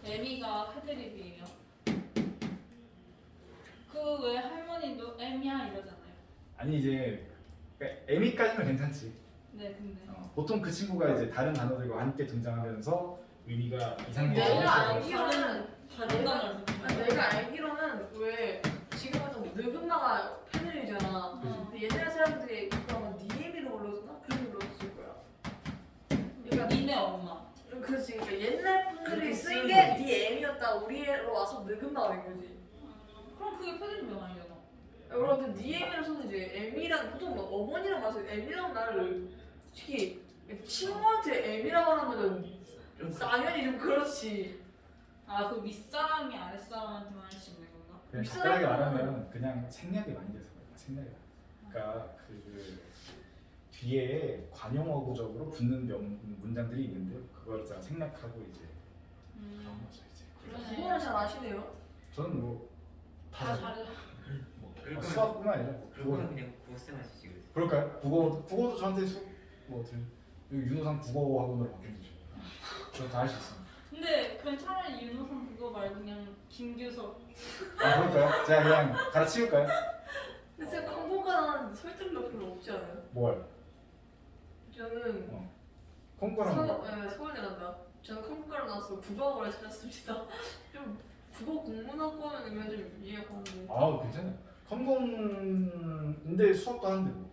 Speaker 2: 왜 M이가 패드립이에요? 그 왜 할머니도 M이야 이러잖아요.
Speaker 1: 아니 이제 M이까지는 괜찮지.
Speaker 2: 네, 근데.
Speaker 1: 보통 그 친구가 이제 다른 단어들과 함께 등장하면서 의미가 이상해져.
Speaker 3: 내가
Speaker 1: 있어요.
Speaker 3: 알기로는
Speaker 2: 다른 단어를 듣는
Speaker 3: 내가 알기로는 왜 지금은 좀 늙은마가 패널이잖아.
Speaker 1: 그치.
Speaker 3: 근데 옛날 사람들이 그러면 니엠이로 불렀나? 그렇게 불렀을 거야. 그러니까
Speaker 2: 니네 엄마.
Speaker 3: 그렇지. 그러니까 옛날 분들이
Speaker 4: 그렇게
Speaker 3: 쓴
Speaker 4: 쓰는
Speaker 3: 게
Speaker 4: 거지.
Speaker 3: 니엠이었다. 우리로 와서 늙은마가 된 거지.
Speaker 2: 그럼 그게 패드립이 아니잖아.
Speaker 3: 여러분 니엠이라고 써서 이제 M이란 보통 뭐 어머니랑 와서 M이라는 말을 솔직히 친구한테 M이라고 하면은
Speaker 4: 좀
Speaker 3: 당연히 좀 그렇지.
Speaker 2: 아, 그 윗사람이 아랫사람한테만 할 수 있는 건가?
Speaker 1: 그냥 간단하게 말하면 그냥 생략이 많이 돼서 그래. 생략이. 그러니까 그 뒤에 관용어구적으로 붙는 문장들이 있는데 그걸 다 생략하고 이제 그런 거죠 이제.
Speaker 2: 그러네.
Speaker 3: 그거는 잘 아시네요.
Speaker 1: 저는 뭐다
Speaker 2: 다 잘해.
Speaker 4: 그럴
Speaker 1: 수학뿐만 아니라 뭐
Speaker 4: 그거는
Speaker 1: 국어
Speaker 4: 그냥 국어쌤 하시지 그래서.
Speaker 1: 그럴까요? 국어도 저한테 뭐 윤호상 국어 학원으로 바뀌어주죠. 저다 할 수 있습니다.
Speaker 2: 근데 그럼 차라리 윤호상 그거 말고 그냥 김규석.
Speaker 1: 아 그럴까요? 제가 그냥 가르치울까요?
Speaker 3: 근데 제가 광고가는 설득력 별로 없지 않아요?
Speaker 1: 뭘?
Speaker 3: 저는
Speaker 1: 콩고랑
Speaker 3: 서울대 간다. 저는 컴퓨터를 나와서 국어학원을 찾았습니다. 좀 국어 국문학고 하면 그냥 좀 이해가 가는데.
Speaker 1: 아 괜찮아요. 컴공인데 수업도 하는데 뭐.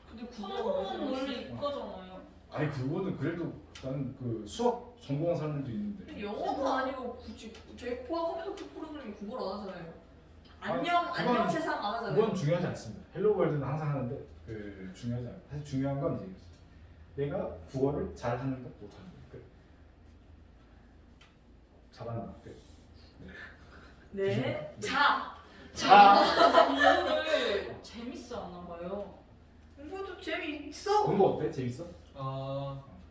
Speaker 3: 근데
Speaker 2: 성공은 원래 이과잖아요.
Speaker 1: 아니 그거는 그래도 나는 그 수학 전공한 사람들도 있는데.
Speaker 3: 근데 영어도 아니고 굳이 저희 포함 컴퓨터 프로그램이 국어를 안 하잖아요.
Speaker 1: 아,
Speaker 3: 안녕
Speaker 1: 그건-
Speaker 3: 안녕 세상 안 하잖아요.
Speaker 1: 그건 중요하지 않습니다. 헬로 월드는 항상 하는데 그 중요하지 않아요. 사실 중요한 건 이제 내가 국어를 잘하는 것 못하는 것. 끝. 잘하는 것. 끝.
Speaker 3: 네.
Speaker 1: 네.
Speaker 3: 자.
Speaker 2: 공부를 재밌어 하나 봐요.
Speaker 3: 공부도 재미있어.
Speaker 1: 공부 어때? 재밌어?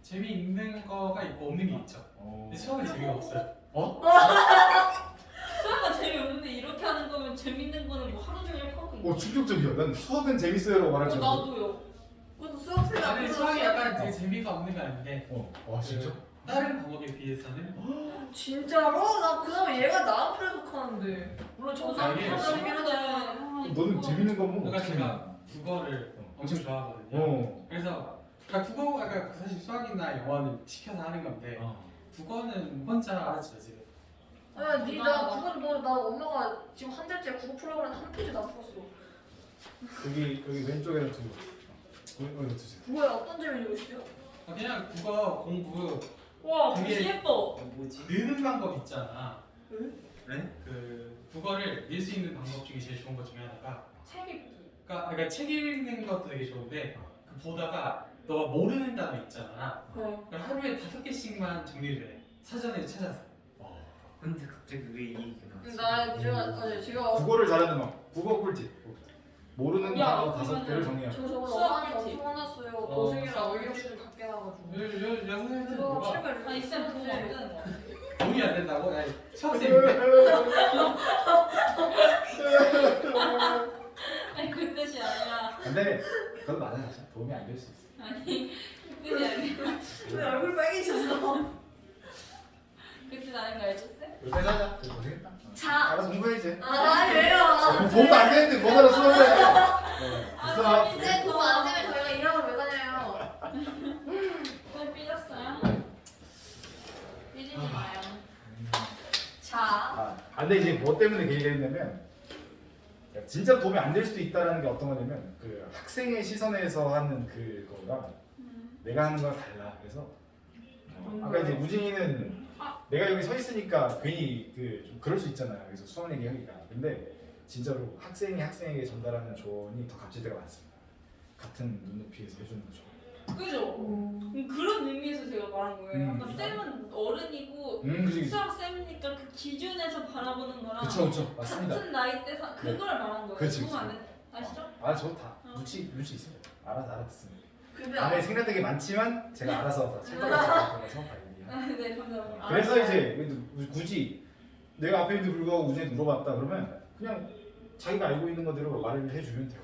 Speaker 5: 재미있는 거가 있고 없는 게 있죠. 근데 수학은 재미가 없어요.
Speaker 2: 수학은 재미없는데 이렇게 하는 거면 재밌는 거는 뭐 하루 종일 하고 있는
Speaker 1: 오 충격적이야. 난 수학은 재밌어요라고 말할 줄 알았어.
Speaker 2: 나도요.
Speaker 3: 그것도 수학생
Speaker 5: 아니
Speaker 3: 앞에서
Speaker 5: 수학이 약간 되게 재미가 없는 게 아닌데
Speaker 1: 와 진짜?
Speaker 5: 다른 과목에 비해서는
Speaker 3: 진짜로? 나 그나마 얘가 나랑 플레독하는데 물론 저도
Speaker 5: 아, 이게
Speaker 3: 재밌긴 하지만
Speaker 1: 너는 재밌는 건 뭐?
Speaker 5: 그러니까
Speaker 1: 어떻게
Speaker 5: 제가 국어를 엄청 좋아하거든요. 그래서 그러니까 국어가 사실 수학이나 영어는 시켜서 하는 건데 국어는 혼자 알아서 지금.
Speaker 3: 아야 니나 그건 너나 엄마가 지금 한 달째 국어 프로그램 한 페이지 다 풀었어.
Speaker 1: 여기 왼쪽에는 두고. 여기 두세요.
Speaker 3: 국어에 어떤 점이 좋으시죠?
Speaker 5: 그냥 국어 공부
Speaker 2: 와,
Speaker 5: 되게-
Speaker 2: 글씨 예뻐.
Speaker 4: 뭐지?
Speaker 5: 느는 방법 있잖아.
Speaker 4: 네?
Speaker 5: 그 국어를 늘 수 있는 방법 중에 제일 좋은 것 중에 하나가
Speaker 2: 책 읽기.
Speaker 5: 그러니까 책 읽는 것도 되게 좋은데 그 보다가 너가 모르는 단어 있잖아.
Speaker 3: 어.
Speaker 5: 그럼 하루에 5개씩만 정리를 해. 사전에 찾아서.
Speaker 4: 근데 갑자기 왜 이 얘기가 나왔지?
Speaker 3: 제가
Speaker 1: 국어를 잘하는 막 국어 꿀팁. 모르는
Speaker 2: 야,
Speaker 1: 단어 5개를
Speaker 2: 그러면은
Speaker 1: 정리하고.
Speaker 3: 저 저번에
Speaker 2: 수학
Speaker 3: 엄마한테
Speaker 2: 꿀팁.
Speaker 3: 엄청 혼났어요. 도생이랑 의료실 갖게 해가지고.
Speaker 5: 여선생님들
Speaker 3: 그래서
Speaker 5: 뭐가
Speaker 3: 책을
Speaker 2: 아니 쌤 도움 안 되는 거 같아.
Speaker 5: 돈이 안 된다고? 아니 수학생인데?
Speaker 2: 아니 그 뜻이 아니라.
Speaker 1: 근데 그건 맞아요. 진짜 도움이 안 될 수 있어.
Speaker 2: 아니 그 뜻이 아니라.
Speaker 3: 왜 얼굴 빨개졌어?
Speaker 2: 그 뜻 아닌 거 알죠 쌤?
Speaker 1: 여기까지 하자. 그래도 되겠다.
Speaker 3: 자.
Speaker 1: 알아서 공부해야지.
Speaker 3: 아니 왜요?
Speaker 1: 도움 안 되는데 뭐 하러 수업을 해.
Speaker 2: 아,
Speaker 1: 있어.
Speaker 2: 재밌어.
Speaker 3: 이제 도안 되면 저희가 일하러 왜 가냐요?
Speaker 2: 쌤 삐졌어요? 삐지지 마요.
Speaker 3: 자.
Speaker 1: 근데 이제 뭐 때문에 그 얘기가 있냐면 진짜 도움이 안 될 수도 있다라는 게 어떤 거냐면 그 학생의 시선에서 하는 그거랑 내가 하는 거랑 달라. 그래서 아까 이제 우진이는 내가 여기 서 있으니까 괜히 그 좀 그럴 수 있잖아요. 그래서 수학 얘기하기가. 근데 진짜로 학생이 학생에게 전달하는 조언이 더 값질 때가 많습니다. 같은 눈높이에서 해주는 거죠.
Speaker 2: 그죠? 그런 의미에서 제가 말한 거예요.
Speaker 1: 음.
Speaker 2: 아까 쌤은 어른이고
Speaker 1: 그지.
Speaker 2: 수학 쌤이니까 그 기준에서 바라보는 거랑
Speaker 1: 그쵸 맞습니다.
Speaker 2: 같은 나이 때 그걸 말한 거예요.
Speaker 1: 그치,
Speaker 2: 도움 안
Speaker 1: 그치.
Speaker 2: 돼. 아시죠?
Speaker 1: 저 다
Speaker 2: 어.
Speaker 1: 눈치 있습니다. 알아듣습니다.
Speaker 3: 근데
Speaker 1: 안에 생략되게 많지만 제가 알아서 다 찾아서
Speaker 2: 네, 감사합니다.
Speaker 1: 그래서 이제 굳이 내가 앞에 있는데 불구하고 우진이 물어봤다 그러면 그냥 자기가 알고 있는 거대로 말을 해주면 돼요.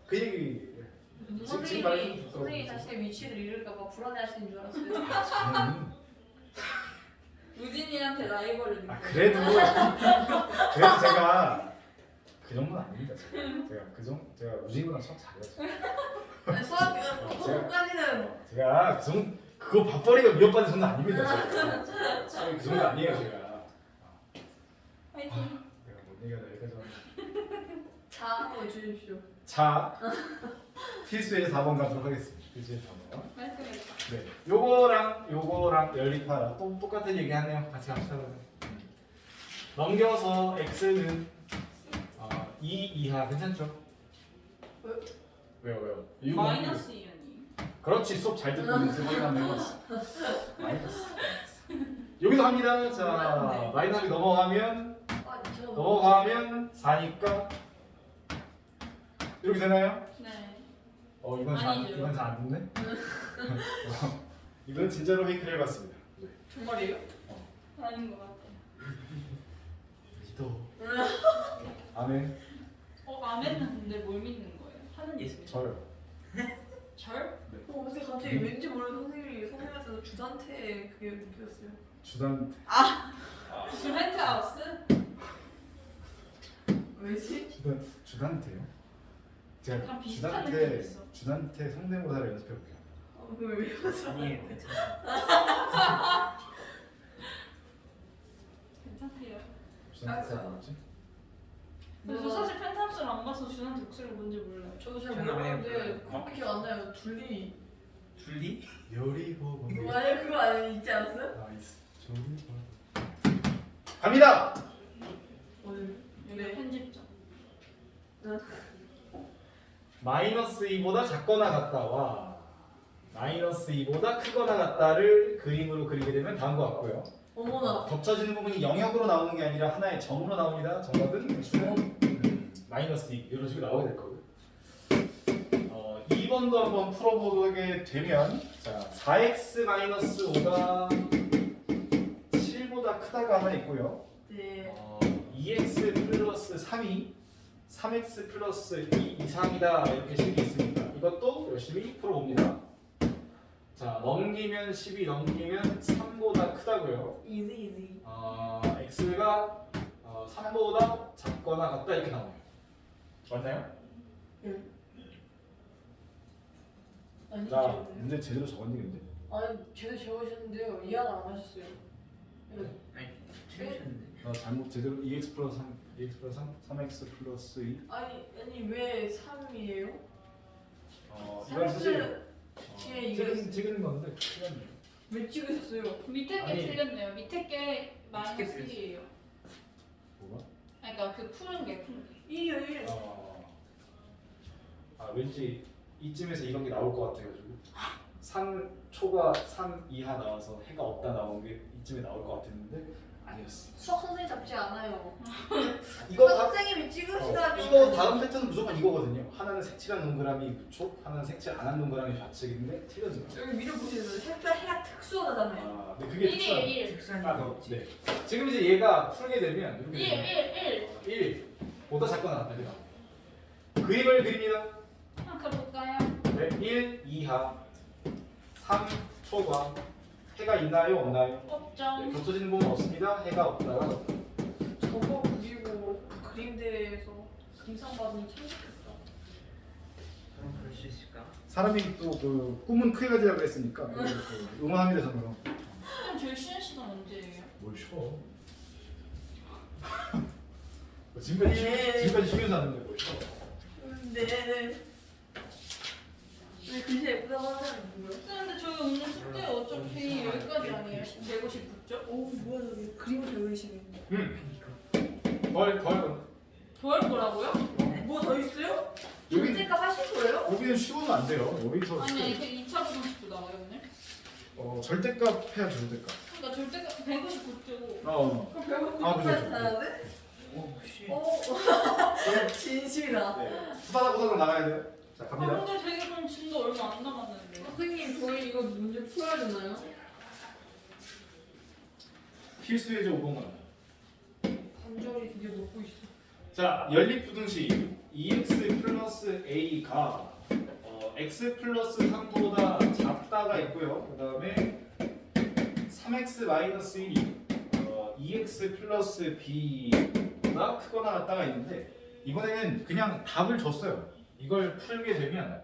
Speaker 1: 그 얘기
Speaker 3: 선생님이 자신의 위치를 잃을까봐 불안해하시는 줄 알았어요.
Speaker 2: 우진이한테 라이벌을 느껴요.
Speaker 1: 그래도 제가 그 정도는 아닙니다. 제가 우진이보다 수학 잘했어요.
Speaker 3: 아니, 수학까지는
Speaker 1: 제가 그 정도 그거 밥벌이가 위협받는 정도 아닙니다. 제가 수학이 그 정도 아니에요. 제가
Speaker 2: 파이팅.
Speaker 1: 내가 못 얘기하다 여기까지 왔네.
Speaker 3: 자 한번 주십시오.
Speaker 1: 자, 필수의 4번 가도록 하겠습니다. 필수의 4번.
Speaker 2: 말씀해주세요.
Speaker 1: 네, 요거랑 연립하라. 또 똑같은 얘기 하네요. 같이 갑시다. 넘겨서 x는 2 이하 괜찮죠? 왜요? 이유가
Speaker 2: 마이너스 2연이.
Speaker 1: 그렇지, 수업 잘 듣고 있는 생각이 안 해봤어. 마이너스. 여기서 합니다. 자, 마이너스 넘어가면
Speaker 3: 아, 제가
Speaker 1: 넘어가면 4니까 이렇게 되나요?
Speaker 2: 네.
Speaker 1: 이건
Speaker 2: 아니죠.
Speaker 1: 잘 안 듣네. 이건 진짜로 페이크를 해봤습니다. 네.
Speaker 3: 정말이에요?
Speaker 2: 아닌 것 같아요.
Speaker 1: 믿어. 아멘.
Speaker 2: 아멘은 근데 뭘 믿는 거예요? 하는 예수.
Speaker 1: 저요.
Speaker 2: 절?
Speaker 3: 근데 갑자기 왠지 모르는 선생님한테서 주단태 그게 느꼈어요.
Speaker 1: 주단
Speaker 2: 주벤트 하우스?
Speaker 3: 왜지?
Speaker 1: 주단태요? 제가
Speaker 2: 약간 비슷한 느낌이 있어.
Speaker 1: 주단태 성대모사를 연습해 볼게요.
Speaker 3: 그걸 왜 그러죠?
Speaker 4: 아니에요, 괜찮아요.
Speaker 2: 괜찮대요.
Speaker 1: 주단태가 뭐지?
Speaker 2: 저 사실 펜타스를 안 봐서 준한테 목소리가 뭔지 몰라요.
Speaker 3: 저도 잘
Speaker 4: 저는 왜
Speaker 3: 모르는데
Speaker 4: 그-
Speaker 3: 그렇게 기억 안 나요. 둘리
Speaker 4: 둘리?
Speaker 1: 요리보
Speaker 3: 그거 아니에요? 그거 아니에요? 있지 않았어요?
Speaker 1: 나이스. 조리보. 갑니다.
Speaker 3: 오늘
Speaker 2: 여기
Speaker 3: 네.
Speaker 2: 편집점.
Speaker 1: 마이너스 2보다 작거나 같다와 마이너스 2보다 크거나 같다를 그림으로 그리게 되면 다음과 같고요.
Speaker 3: 어머나.
Speaker 1: 겹쳐지는 부분이 영역으로 나오는 게 아니라 하나의 점으로 나옵니다. 정답은 마이너스 2 이런 식으로 나오게 될 거고요. 2번도 한번 풀어보게 되면 자 4x-5가 7보다 크다가 하나 있고요.
Speaker 3: 네.
Speaker 1: 2x 플러스 3이 3x 플러스 2 이상이다 이렇게 식이 있습니다. 이것도 열심히 풀어봅니다. 자 넘기면 12 넘기면 3보다 크다고요.
Speaker 3: 이지.
Speaker 1: x가 3보다 작거나 같다 이렇게 나와요. 맞나요?
Speaker 3: 아니
Speaker 1: 자 문제 제대로 적었니 근데?
Speaker 3: 아니 제대로 적으셨는데요. 이해가 안 하셨어요.
Speaker 4: 아니, 틀리셨는데.
Speaker 1: 잘못 제대로 2x 플러스 3 2x 플러스 3x 플러스 2
Speaker 3: 아니 왜 3이에요?
Speaker 1: 이건 사실
Speaker 3: 뒤에 이거
Speaker 1: 찍은 건데 틀렸네요.
Speaker 3: 왜 찍으셨어요?
Speaker 2: 밑에 게
Speaker 1: 아니.
Speaker 2: 틀렸네요. 밑에 게 마이너스
Speaker 4: 밑에 게
Speaker 2: 1이에요.
Speaker 1: 뭐가?
Speaker 2: 그러니까 그 푸른 게.
Speaker 3: 1이요 1.
Speaker 1: 왠지 이쯤에서 이런 게 나올 것 같아가지고 3초가 3 이하 나와서 해가 없다 나온 게 이쯤에 나올 것 같았는데 아니었어.
Speaker 3: 수학 선생님 잡지 않아요.
Speaker 1: 이거
Speaker 3: 수학
Speaker 1: 다
Speaker 3: 선생님이 찍으시다니.
Speaker 1: 이거 다음 패턴은 무조건 이거거든요. 하나는 색칠한 동그라미 우측, 하나는 색칠 안 한 동그라미 좌측인데 틀렸네요.
Speaker 3: 여기 위로 보시면 해가 특수하잖아요.
Speaker 1: 근데 그게
Speaker 2: 1이에요, 1.
Speaker 4: 특수한
Speaker 1: 아,
Speaker 4: 이유가
Speaker 1: 네.
Speaker 4: 없지.
Speaker 1: 지금 이제 얘가 풀게 되면
Speaker 2: 1,
Speaker 1: 이렇게 되면
Speaker 2: 1, 1.
Speaker 1: 1 보다 작거나 같다 이렇게 나와요. 그림을 그립니다.
Speaker 2: 한번 가볼까요?
Speaker 1: 네, 1 이하 3 초과 해가 있나요 없나요? 네,
Speaker 2: 없죠.
Speaker 1: 겹쳐지는 부분 없습니다. 해가 없다가
Speaker 3: 저거 그리고 그림대에서 금상 받으면 참 좋겠다.
Speaker 4: 그럼 그럴 수 있을까?
Speaker 1: 사람이 또 그 꿈은 크게 가지라고 했으니까 응원합니다 저는.
Speaker 2: 그럼 제일 쉬는 시간 언제예요?
Speaker 1: 뭘 쉬어? 지금까지 쉬면서 하는데 뭘 쉬어?
Speaker 3: 네. 왜 글씨 예쁘다고 하는 사람이 누구야?
Speaker 2: 근데 저희 오늘 숙제 어차피 여기까지 아니에요? 159점?
Speaker 3: 오 뭐야 저기 그림을 배우시네.
Speaker 1: 덜
Speaker 2: 더 할 거라고요?
Speaker 3: 뭐 더 있어요?
Speaker 1: 여기
Speaker 3: 문제값 하실 거예요?
Speaker 1: 여기는 쉬우면 안 돼요. 여기서
Speaker 2: 아니 이렇게 2차 부등식도 나와요 오늘?
Speaker 1: 절대값 해야 절대값.
Speaker 2: 그러니까 절대가 159점.
Speaker 3: 그럼 배우고
Speaker 1: 아, 그죠.
Speaker 3: 끝까지 다는데?
Speaker 4: 오, 씨.
Speaker 3: 오 진심이다.
Speaker 1: 네. 수다다 보다가 나가야 돼요. 자 갑니다.
Speaker 2: 근데 되게 그럼 진도 얼마 안 남았는데.
Speaker 3: 선생님 저희 이거 문제 풀어야 되나요?
Speaker 1: 필수 예제 5번 갑니다.
Speaker 3: 관절이 되게 높고 있어.
Speaker 1: 자 연립부등식 2x 플러스 a가 x 플러스 3보다 작다가 있고요. 그 다음에 3x 마이너스 1이 2x 플러스 b보다 크거나 같다가 있는데 이번에는 그냥 답을 줬어요. 이걸 풀게 되면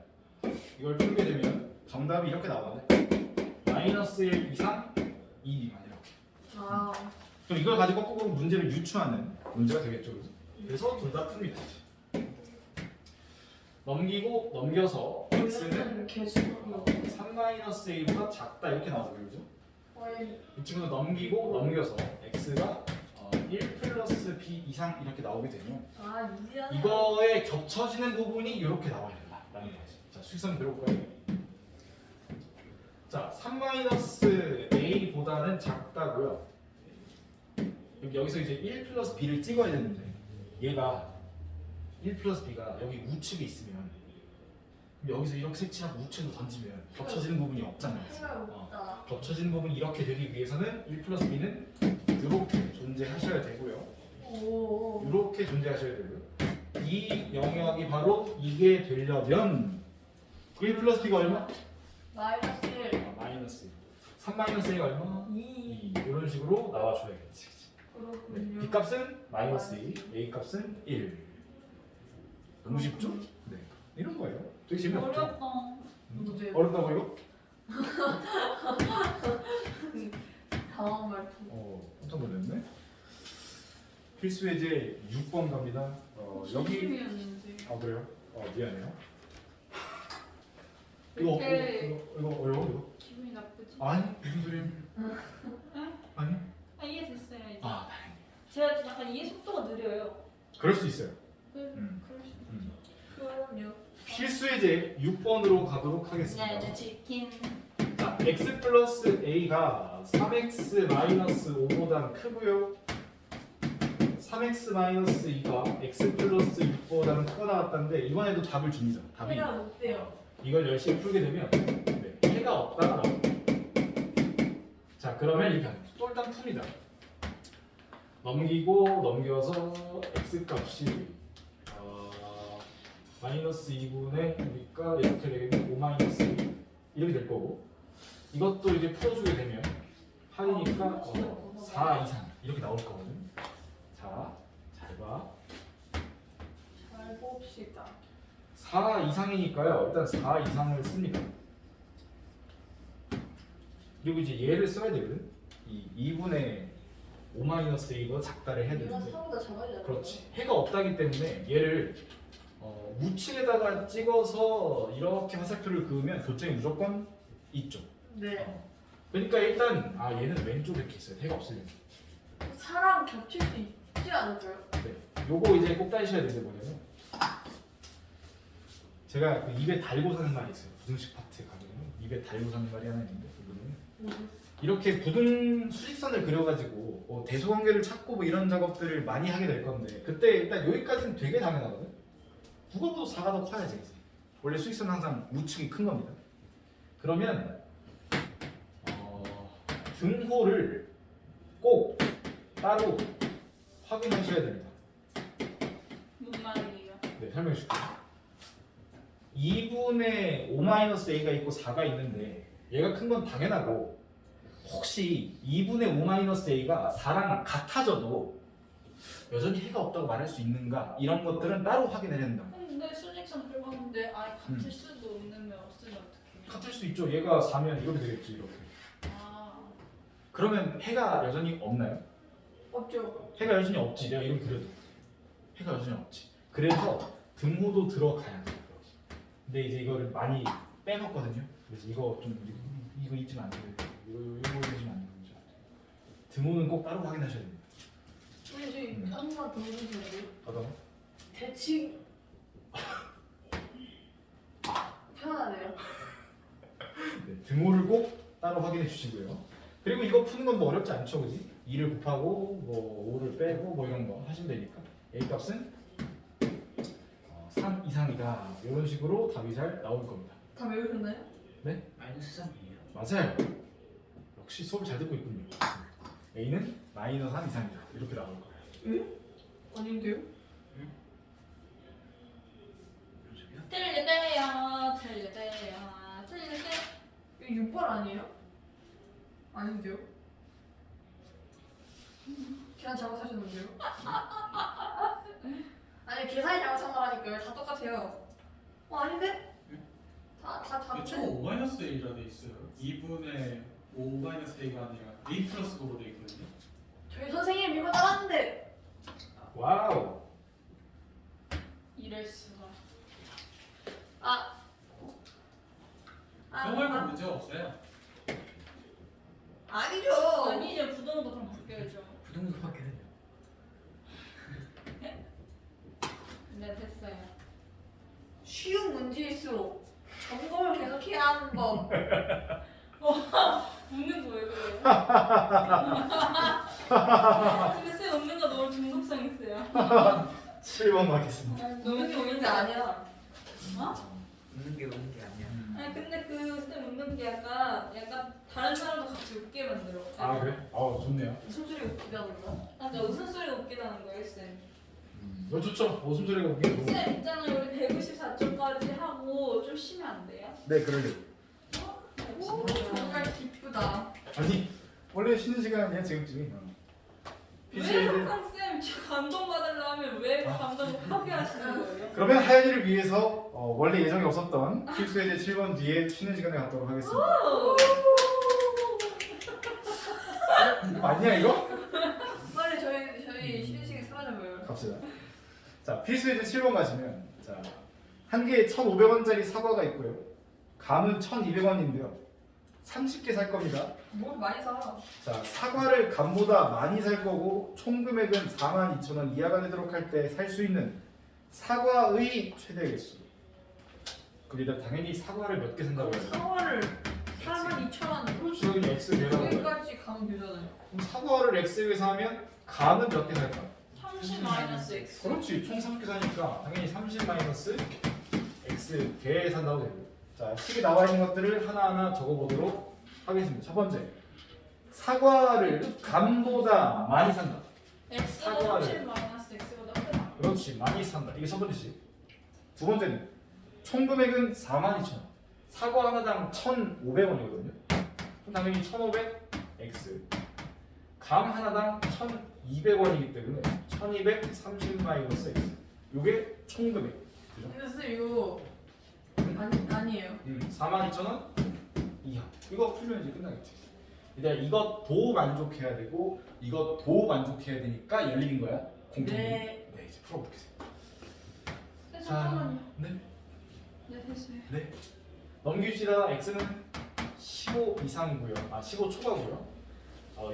Speaker 1: 정답이 이렇게 나오거든요. 마이너스 1 이상 2 미만 이렇게.
Speaker 3: 아,
Speaker 1: 그럼 이걸 가지고 꼭 문제를 유추하는 문제가 되겠죠. 그래서 둘 다 풉니다. 넘기고 넘겨서 x는
Speaker 3: 개수고요.
Speaker 1: 3-a보다 작다 이렇게 나오죠. 그죠?
Speaker 3: 거의
Speaker 1: 이 친구는 넘기고 넘겨서 x가 1 플러스 b 이상 이렇게 나오게 되면
Speaker 3: 이지하네.
Speaker 1: 이거에 겹쳐지는 부분이 이렇게 나와야 된다라는 거지. 자, 수익선 들어볼까요? 자, 3-a보다는 작다고요. 여기서 이제 1 플러스 b를 찍어야 되는데 얘가 1 플러스 b가 여기 우측에 있으면 여기서 이렇게 색칠하고 우측으로 던지면 겹쳐지는 부분이 없잖아요.
Speaker 3: 생각 없다.
Speaker 1: 겹쳐진 부분이 이렇게 되기 위해서는 1 플러스 b는 이렇게 존재하셔야 되고요.
Speaker 3: 오.
Speaker 1: 이렇게 존재하셔야 되고요. 이 영역이 바로 이게 되려면 1 플러스 b가 얼마?
Speaker 3: 마이너스 1.
Speaker 1: 마이너스 3 마이너스 a가 얼마?
Speaker 3: 2.
Speaker 1: 2 이런 식으로 나와줘야겠지. 네.
Speaker 3: 그렇군요.
Speaker 1: b 값은 마이너스 2, a 값은 1. 너무 쉽죠? 네. 이런 거예요. 되게 재미없죠?
Speaker 2: 어렵다.
Speaker 3: 문제.
Speaker 1: 어렵다고 이거?
Speaker 3: 다음 말투.
Speaker 1: 깜짝 놀랐네. 필수 예제 6번 갑니다. 여기
Speaker 2: 심심이었는데.
Speaker 1: 그래요? 미안해요.
Speaker 2: 왜
Speaker 1: 이거
Speaker 2: 이렇게
Speaker 1: 어려워 이거?
Speaker 2: 기분이 나쁘지?
Speaker 1: 아니 무슨 소리야? 아니?
Speaker 2: 이해됐어요 이제.
Speaker 1: 다행이네.
Speaker 2: 제가 약간 이해 속도가 느려요.
Speaker 1: 그럴 수 있어요.
Speaker 2: 그럴 수 있죠.
Speaker 3: 그럼요.
Speaker 1: 필수 예제 6번으로 가도록 하겠습니다.
Speaker 2: 네, 치킨.
Speaker 1: 자, x 플러스 a가 3x 마이너스 5보다 크고요. 3x 마이너스 2가 x 플러스 6보다는 크거나 같다는데 이번에도 답을 줍니다. 답이
Speaker 3: 해가 높대요.
Speaker 1: 이걸 열심히 풀게 되면 해가 없다가 나옵니다. 자, 그러면 이렇게 합니다. 똘딱 풉니다. 넘기고 넘겨서 x 값이 마이너스 2분의 그러니까 이렇게 되겠네. 5 마이너스 2 이렇게 될 거고 이것도 이제 풀어주게 되면 할이니까 4 이상 이렇게 나올 거거든. 자, 잘 봐.
Speaker 3: 잘 봅시다.
Speaker 1: 4 이상이니까요. 일단 4 이상을 씁니다. 그리고 이제 얘를 써야 되거든. 이 2분의 5 마이너스 2보다 작다를 해야
Speaker 3: 얘가
Speaker 1: 되는데
Speaker 3: 3보다 작아지잖아.
Speaker 1: 그렇지. 해가 없다기 때문에 얘를 우측에다가 찍어서 이렇게 화살표를 그으면 교점이 무조건 있죠.
Speaker 3: 네.
Speaker 1: 그러니까 일단 얘는 왼쪽에 이렇게 있어요. 해가 없으면.
Speaker 3: 사랑 겹칠 수 있지 않을까요?
Speaker 1: 네. 요거 이제 꼭 따지셔야 되는 게 뭐냐면 제가 그 입에 달고 사는 말이 있어요. 부등식 파트에 가면 입에 달고 사는 말이 하나 있는데 그거는 이렇게 부등 수직선을 그려가지고 대소관계를 찾고 뭐 이런 작업들을 많이 하게 될 건데 그때 일단 여기까지는 되게 당연하거든. 국어보다 4가 더 커야지. 이제. 원래 수직선은 항상 우측이 큰 겁니다. 그러면 등호를 꼭 따로 확인하셔야 됩니다.
Speaker 2: 뭔 말이에요?
Speaker 1: 네, 설명해 줄게요. 2분의 5-a가 있고 4가 있는데 얘가 큰 건 당연하고 혹시 2분의 5-a가 4랑 같아져도 여전히 해가 없다고 말할 수 있는가 이런 것들은 따로 확인을 해야 된다.
Speaker 2: 근데 수직선 긁었는데 아예 같을 수도 없으면 어떻게?
Speaker 1: 같을 수 있죠. 얘가 4면 이렇게 되겠지. 이렇게. 그러면 해가 여전히 없나요?
Speaker 3: 없죠.
Speaker 1: 해가 여전히 없지. 내가 이렇게 그려도 해가 여전히 없지. 그래서 등호도 들어가야 돼. 근데 이제 이거를 많이 빼먹거든요. 그래서 이거 좀 이거 잊으면 안 돼요. 이거 잊으면 안 돼요. 등호는 꼭 따로 확인하셔야 됩니다.
Speaker 3: 우리 한 번만 더 해주세요.
Speaker 1: 어떤 거?
Speaker 3: 대칭 편하네요.
Speaker 1: 네, 등호를 꼭 따로 확인해 주시고요. 그리고 이거 푸는 건 뭐 어렵지 않죠, 그지? 2를 곱하고 뭐 5를 빼고 뭐 이런 거 하시면 되니까 a 값은 3 3 이상이다. 이런 식으로 답이 잘 나올 겁니다.
Speaker 3: 다 외우셨나요?
Speaker 4: 마이너스 3이에요.
Speaker 1: 맞아요. 역시 수업을 잘 듣고 있군요. A는 마이너스 3 이상이다. 이렇게 나올 거예요.
Speaker 3: 아닌데요?
Speaker 4: 무슨 소리야?
Speaker 2: 틀리대요. 틀리대요. 틀리대.
Speaker 3: 이거 6번 아니에요? 아닌데요? 계산 잘못하셨는데요? 아니 계산이 잘못한 거라니까요. 다 똑같아요. 아닌데? 다
Speaker 5: 총 5-A라 돼 있어요. 2분의 5-A가 아니라 A 플러스 5로 돼 있거든요.
Speaker 3: 저희 선생님 이거 따랐는데.
Speaker 1: 와우.
Speaker 2: 이럴 수가.
Speaker 5: 정말 문제 없어요.
Speaker 3: 아니죠.
Speaker 2: 아니 이제 부동부터 바뀌어야죠.
Speaker 4: 부동산 바뀌어요.
Speaker 2: 네 됐어요.
Speaker 3: 쉬운 문제일수록 점검을 계속해야 하는 법.
Speaker 2: 웃는 거 왜 그래요? 근데 쌤 웃는 거 너무 중독성 있어요.
Speaker 1: 7번 가겠습니다.
Speaker 3: 웃는 게 웃는 게 아니야.
Speaker 4: 웃는 게 아니야.
Speaker 2: 아니 근데 그 쌤 웃는 게 약간 다른 사람도 같이 웃게 만들어.
Speaker 1: 아 그래? 좋네요.
Speaker 3: 웃음소리 웃기다는 거.
Speaker 2: 맞아 웃음소리가 웃기다는 거예요 쌤.
Speaker 1: 이거 좋죠? 웃음소리가 웃기게 좋은 거.
Speaker 2: 쌤 있잖아요 우리 154점까지 하고 좀 쉬면 안 돼요?
Speaker 1: 네, 그러게.
Speaker 3: 오, 정말 기쁘다.
Speaker 1: 아니, 원래 쉬는 시간이야 지금쯤이.
Speaker 2: 왜
Speaker 1: PC에는
Speaker 2: 항상 쌤 저 감동받으려면 왜 감동을 파괴하시는 거예요?
Speaker 1: 그러면 하연이를 위해서 원래 예정이 없었던 필수예제 7번 뒤에 쉬는 시간에 갖도록 하겠습니다. 이거 맞냐 이거?
Speaker 3: 빨리 저희 쉬는 시간 사라져봐요.
Speaker 1: 갑시다. 자, 필수예제 7번 가시면 자, 한 개에 1,500원짜리 사과가 있고요. 감은 1,200원인데요. 30개 살 겁니다.
Speaker 3: 뭘 많이 사.
Speaker 1: 자, 사과를 감보다 많이 살 거고 총 금액은 42,000원 이하가 되도록 할 때 살 수 있는 사과의 최대 개수. 그리고 당연히 사과를 몇 개 산다고 해요.
Speaker 3: 사과를 42,000원.
Speaker 1: 그렇지, 여기 X 배라고 해요.
Speaker 3: 여기까지 가면 되잖아요.
Speaker 1: 그럼 사과를 X에서 하면 감은 몇 개 살까?
Speaker 2: 30 마이너스 X.
Speaker 1: 그렇지, 총 30개 사니까 당연히 30 마이너스 X 개 산다고 되고. 자, 식에 나와 있는 것들을 하나하나 적어보도록 하겠습니다. 첫 번째, 사과를 감보다 많이 산다.
Speaker 2: X가
Speaker 1: 사과를.
Speaker 2: 30 마이너스 X보다 크다.
Speaker 1: 그렇지, 많이 산다. 이게 첫 번째씩. 두 번째는 총 금액은 42,000원. 사과 하나당 1,500원이거든요. 그럼 당연히 1,500 X. 감 하나당 1,200원이기 때문에 1,230 마이너스 X. 요게 총 금액. 그죠?
Speaker 3: 근데 선생님 이거 아니에요.
Speaker 1: 42,000원 이하. 이거 풀면 이제 끝나겠지. 일단 이것도 만족해야 되고 이것도 만족해야 되니까 열리는 거야. 공통이.
Speaker 3: 네.
Speaker 1: 네, 이제 풀어보겠습니다.
Speaker 2: 쌤 잠깐만요.
Speaker 1: 네.
Speaker 2: 네 됐어요.
Speaker 1: 네. 넘깁시다. X는 15 이상이고요. 15 초과고요.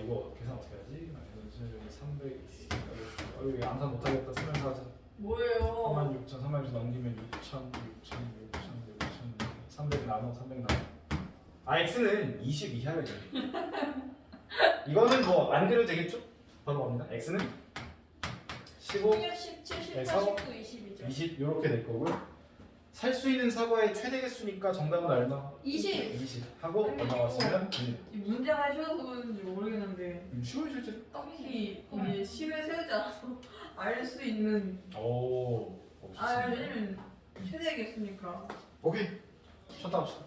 Speaker 1: 이거 계산 어떻게 하지? 300. 이거 암산 못하겠다. 쓰면서 하자.
Speaker 3: 뭐예요?
Speaker 1: 36,000, 36,000 넘기면 6,000, 300 나눠, 300 나눠. X는 20 이하가 돼요. 이거는 뭐 안 그려도 되겠죠? 바로 갑니다. X는 15,
Speaker 2: 10, 70,
Speaker 1: 에서
Speaker 2: 89, 20이죠.
Speaker 1: 20 이렇게 될 거고요. 살 수 있는 사과의 최대 개수니까 정답은 얼마?
Speaker 2: 20.
Speaker 1: 20 하고 얼마 왔으면 됩니다.
Speaker 3: 이 문제가 쉬워서 그런지 모르겠는데
Speaker 1: 쉬워요 실제.
Speaker 3: 딱히 이게 심에 세우지 않아서 알 수 있는
Speaker 1: 오. 좋습니다.
Speaker 3: 왜냐면 최대 개수니까.
Speaker 1: 오케이. 쳤다 합시다.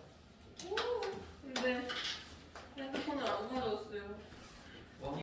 Speaker 3: 근데 핸드폰을 안 가져왔어요.